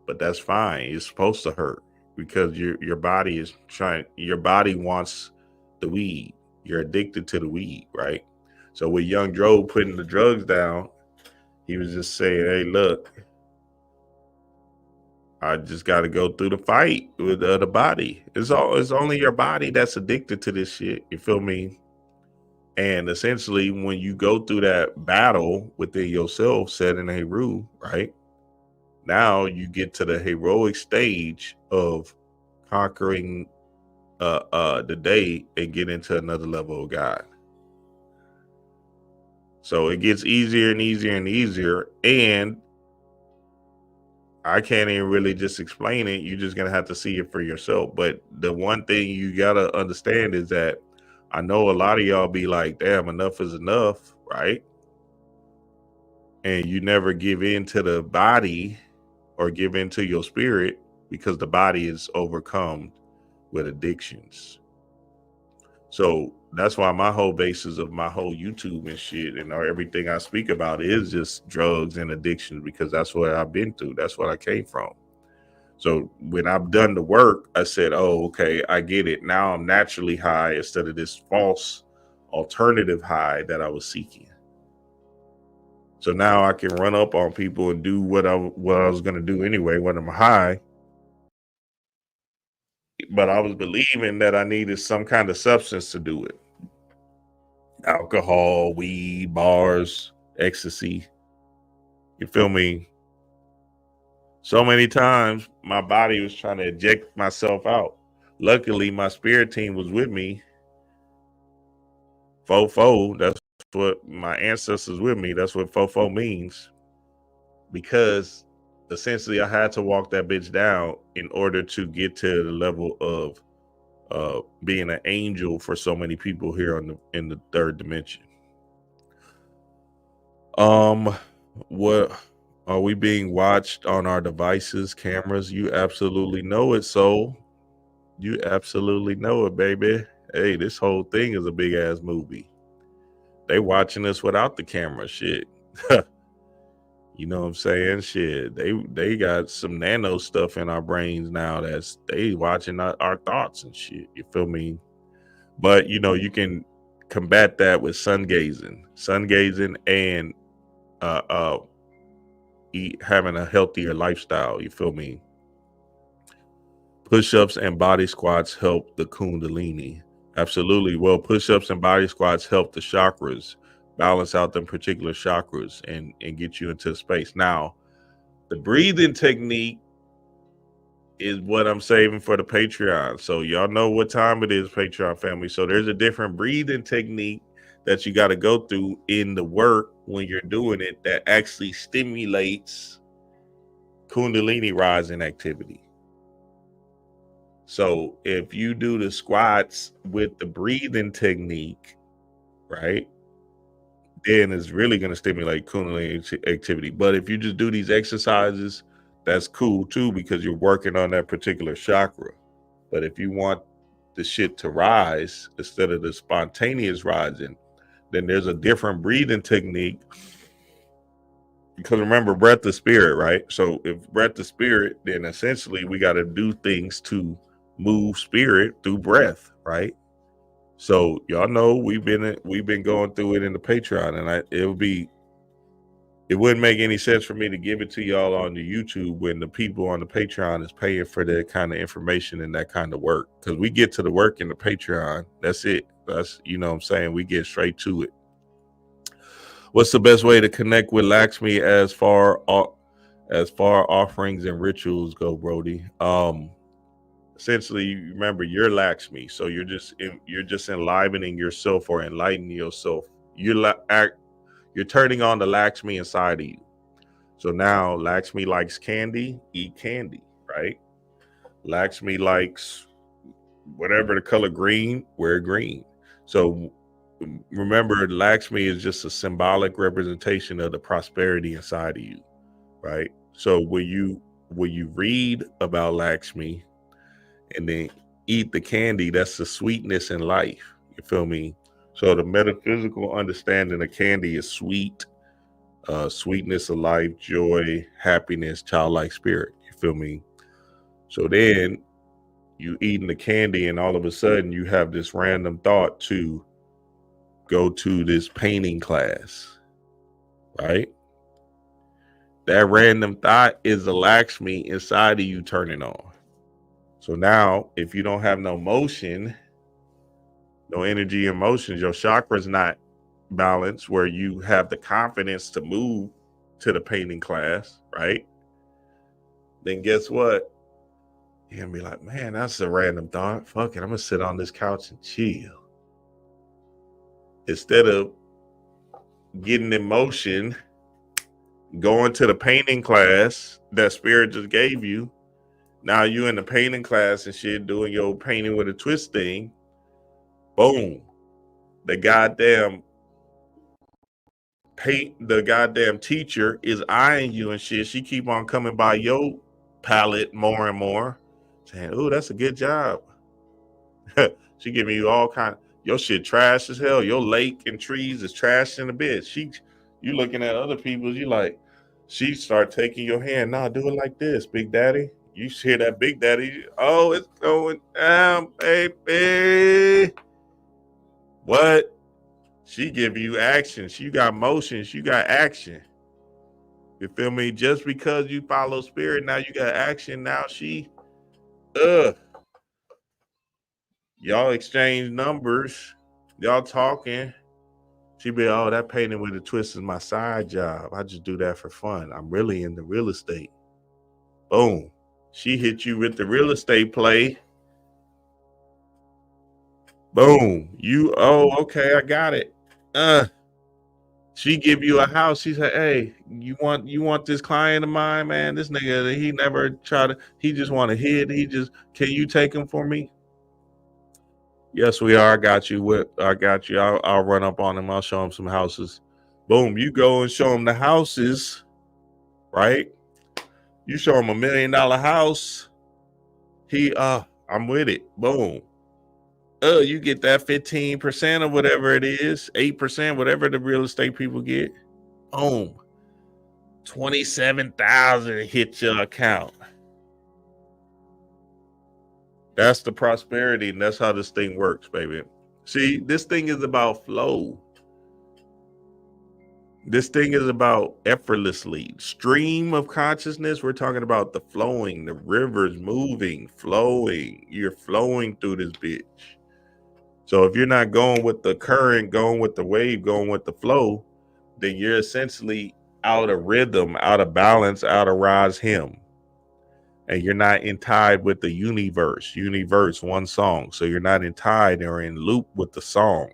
But that's fine. It's supposed to hurt because your body is trying, your body wants the weed. You're addicted to the weed, right? So with young Dro putting the drugs down, he was just saying, hey, look, I just got to go through the fight with the body. It's only your body that's addicted to this shit. You feel me? And essentially, when you go through that battle within yourself, set in a Heru, right? Now you get to the heroic stage of conquering the day and get into another level of God. So it gets easier and easier and easier. And I can't even really just explain it. You're just going to have to see it for yourself. But the one thing you got to understand is that I know a lot of y'all be like, damn, enough is enough, right? And you never give in to the body or give in to your spirit because the body is overcome with addictions. So that's why my whole basis of my whole YouTube and shit and everything I speak about is just drugs and addictions because that's what I've been through. That's what I came from. So when I've done the work, I said, oh, okay, I get it. Now I'm naturally high instead of this false alternative high that I was seeking. So now I can run up on people and do what I was going to do anyway when I'm high. But I was believing that I needed some kind of substance to do it. Alcohol, weed, bars, ecstasy. You feel me? So many times my body was trying to eject myself out. Luckily, my spirit team was with me. Fofo, that's what my ancestors with me. That's what Fofo means. Because essentially I had to walk that bitch down in order to get to the level of being an angel for so many people here in the third dimension. What are we being watched on our devices, cameras? You absolutely know it, soul. You absolutely know it, baby. Hey, this whole thing is a big ass movie. They watching us without the camera, shit. You know what I'm saying? Shit, they got some nano stuff in our brains now that's they watching our thoughts and shit. You feel me? But you know, you can combat that with sun gazing and having a healthier lifestyle. You feel me? Push-ups and body squats help the Kundalini. Absolutely. Well, push-ups and body squats help the chakras, balance out them particular chakras and get you into space. Now, the breathing technique is what I'm saving for the Patreon. So y'all know what time it is, Patreon family. So there's a different breathing technique that you got to go through in the work when you're doing it that actually stimulates Kundalini rising activity. So if you do the squats with the breathing technique, right, then it's really going to stimulate Kundalini activity. But if you just do these exercises, that's cool too, because you're working on that particular chakra. But if you want the shit to rise instead of the spontaneous rising, then there's a different breathing technique. Because remember, breath is spirit, right? So if breath is spirit, then essentially we got to do things to move spirit through breath, right? So y'all know we've been going through it in the Patreon, and it wouldn't make any sense for me to give it to y'all on the YouTube when the people on the Patreon is paying for that kind of information and that kind of work. Because we get to the work in the Patreon, that's it. That's, you know what I'm saying, we get straight to it. What's the best way to connect with Lakshmi as far offerings and rituals go, Brody? Essentially, remember, you're Lakshmi, so you're just enlivening yourself or enlightening yourself. You're turning on the Lakshmi inside of you. So now Lakshmi likes candy, eat candy, right? Lakshmi likes whatever the color green, wear green. So remember, Lakshmi is just a symbolic representation of the prosperity inside of you, right? So when you read about Lakshmi and then eat the candy, that's the sweetness in life. You feel me? So the metaphysical understanding of candy is sweet, sweetness of life, joy, happiness, childlike spirit. You feel me? So then you eating the candy and all of a sudden you have this random thought to go to this painting class, right? That random thought is the Lakshmi inside of you turning on. So now if you don't have no motion, no energy and motions, your chakra's not balanced where you have the confidence to move to the painting class, right? Then guess what? You're gonna be like, man, that's a random thought. Fuck it, I'm gonna sit on this couch and chill. Instead of getting in motion, going to the painting class that spirit just gave you, now you in the painting class and shit doing your painting with a twist thing. Boom. The goddamn teacher is eyeing you and shit. She keep on coming by your palette more and more, saying, "Oh, that's a good job." She giving you all kind of, your shit trash as hell. Your lake and trees is trash in a bit. You looking at other people's, you like, she start taking your hand. Nah, do it like this, Big Daddy. You hear that Big Daddy? Oh, it's going down, baby. What? She give you action. She got motion. She got action. You feel me? Just because you follow spirit, now you got action. Now y'all exchange numbers. Y'all talking. She be, oh, that painting with a twist is my side job. I just do that for fun. I'm really into real estate. Boom. She hit you with the real estate play. Boom. Okay, I got it. She give you a house. She said, hey, you want this client of mine, man? This nigga, he never he just want to hit. Can you take him for me? Yes, we are. I got you. I'll run up on him. I'll show him some houses. Boom. You go and show him the houses, right? You show him $1 million house. I'm with it. Boom. You get that 15% or whatever it is, 8%, whatever the real estate people get. Boom. 27,000 hit your account. That's the prosperity, and that's how this thing works, baby. See, this thing is about flow. This thing is about effortlessly. Stream of consciousness, we're talking about the flowing, the rivers moving, flowing. You're flowing through this bitch. So if you're not going with the current, going with the wave, going with the flow, then you're essentially out of rhythm, out of balance, out of Ra's hymn. And you're not in tide with the universe, one song. So you're not in tide or in loop with the song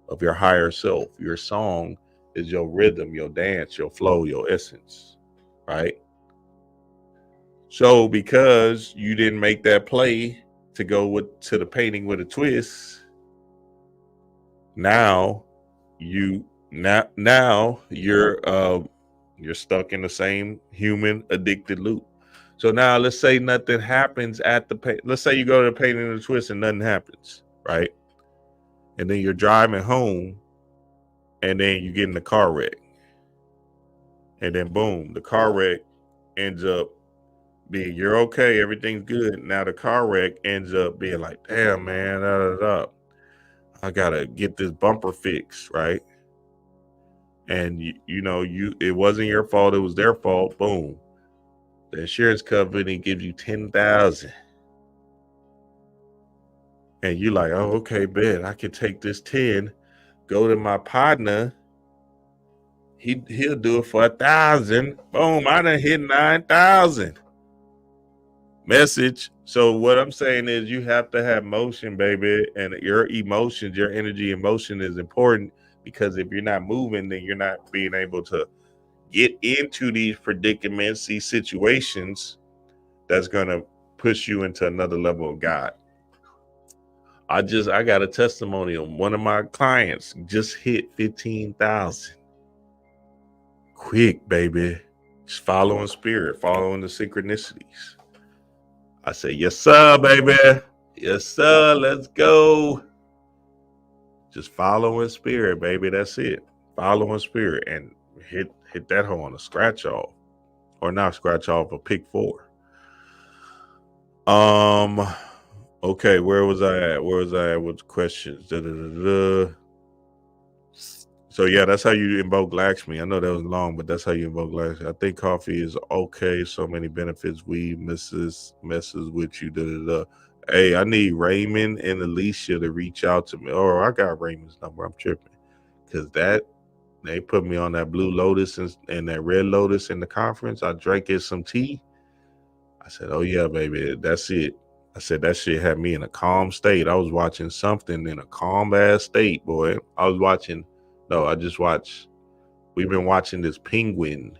of your higher self. Your song is your rhythm, your dance, your flow, your essence, right? So because you didn't make that play to go to the painting with a twist, now you're stuck in the same human addicted loop. So now let's say nothing happens at the let's say you go to the painting with a twist and nothing happens, right? And then you're driving home and then you get in a car wreck. And then boom, the car wreck ends up being, you're okay, everything's good. Now the car wreck ends up being like, damn, man, I gotta get this bumper fixed, right? And it wasn't your fault, it was their fault. Boom. The insurance company gives you $10,000. And you're like, oh, okay, bet I can take this 10, go to my partner. He'll do it for 1,000. Boom, I done hit 9,000. Message. So what I'm saying is you have to have motion, baby, and your emotions, your energy and motion is important, because if you're not moving, then you're not being able to get into these predicaments, these situations that's going to push you into another level of God. I got a testimonial. One of my clients just hit 15,000. Quick, baby. Just following spirit, following the synchronicities. I say, yes, sir, baby. Yes, sir. Let's go. Just following spirit, baby. That's it. Following spirit and hit that hole on a scratch off, or not scratch off, a pick 4. Okay, where was I at with questions? So yeah, that's how you invoke Lakshmi. I know that was long, but that's how you invoke Lakshmi. I think coffee is okay. So many benefits. Weed messes with you. Hey, I need Raymond and Alicia to reach out to me. Oh, I got Raymond's number. I'm tripping, because they put me on that Blue Lotus and that Red Lotus in the conference. I drank it some tea. I said, oh yeah, baby, that's it. I said, that shit had me in a calm state. I was watching something in a calm ass state, boy. We've been watching that Penguin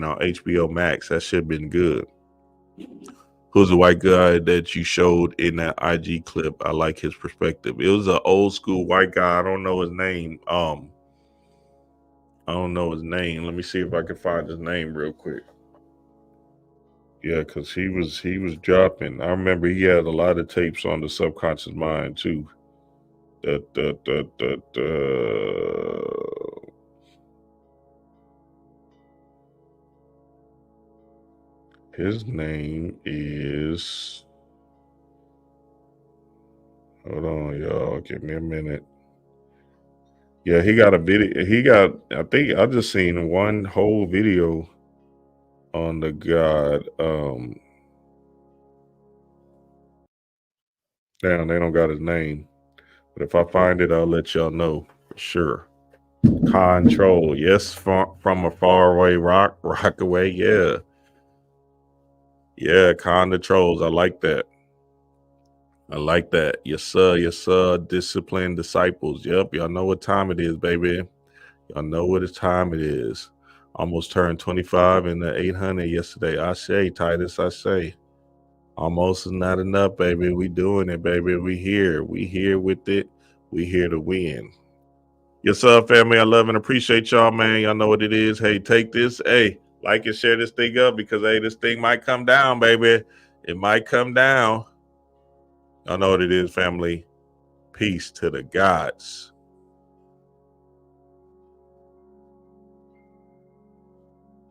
on HBO Max. That shit been good. Who's the white guy that you showed in that IG clip? I like his perspective. It was an old school white guy. I don't know his name. Let me see if I can find his name real quick. Yeah, because he was dropping. I remember he had a lot of tapes on the subconscious mind too. His name is, hold on, y'all, give me a minute. Yeah, he got a video. I think I just seen one whole video on the God. Damn, they don't got his name. But if I find it, I'll let y'all know for sure. Control, yes, from a far away rock away, yeah. Yeah, controls. I like that. Yes, sir. Disciplined disciples. Yep, y'all know what time it is, baby. Y'all know what time it is. Almost turned 25 in the 800 yesterday. I say, Titus, I say. Almost is not enough, baby. We doing it, baby. We here with it. We here to win. Yes, sir, family. I love and appreciate y'all, man. Y'all know what it is. Hey, take this. Hey, like and share this thing up, because, hey, this thing might come down, baby. It might come down. Y'all know what it is, family. Peace to the gods.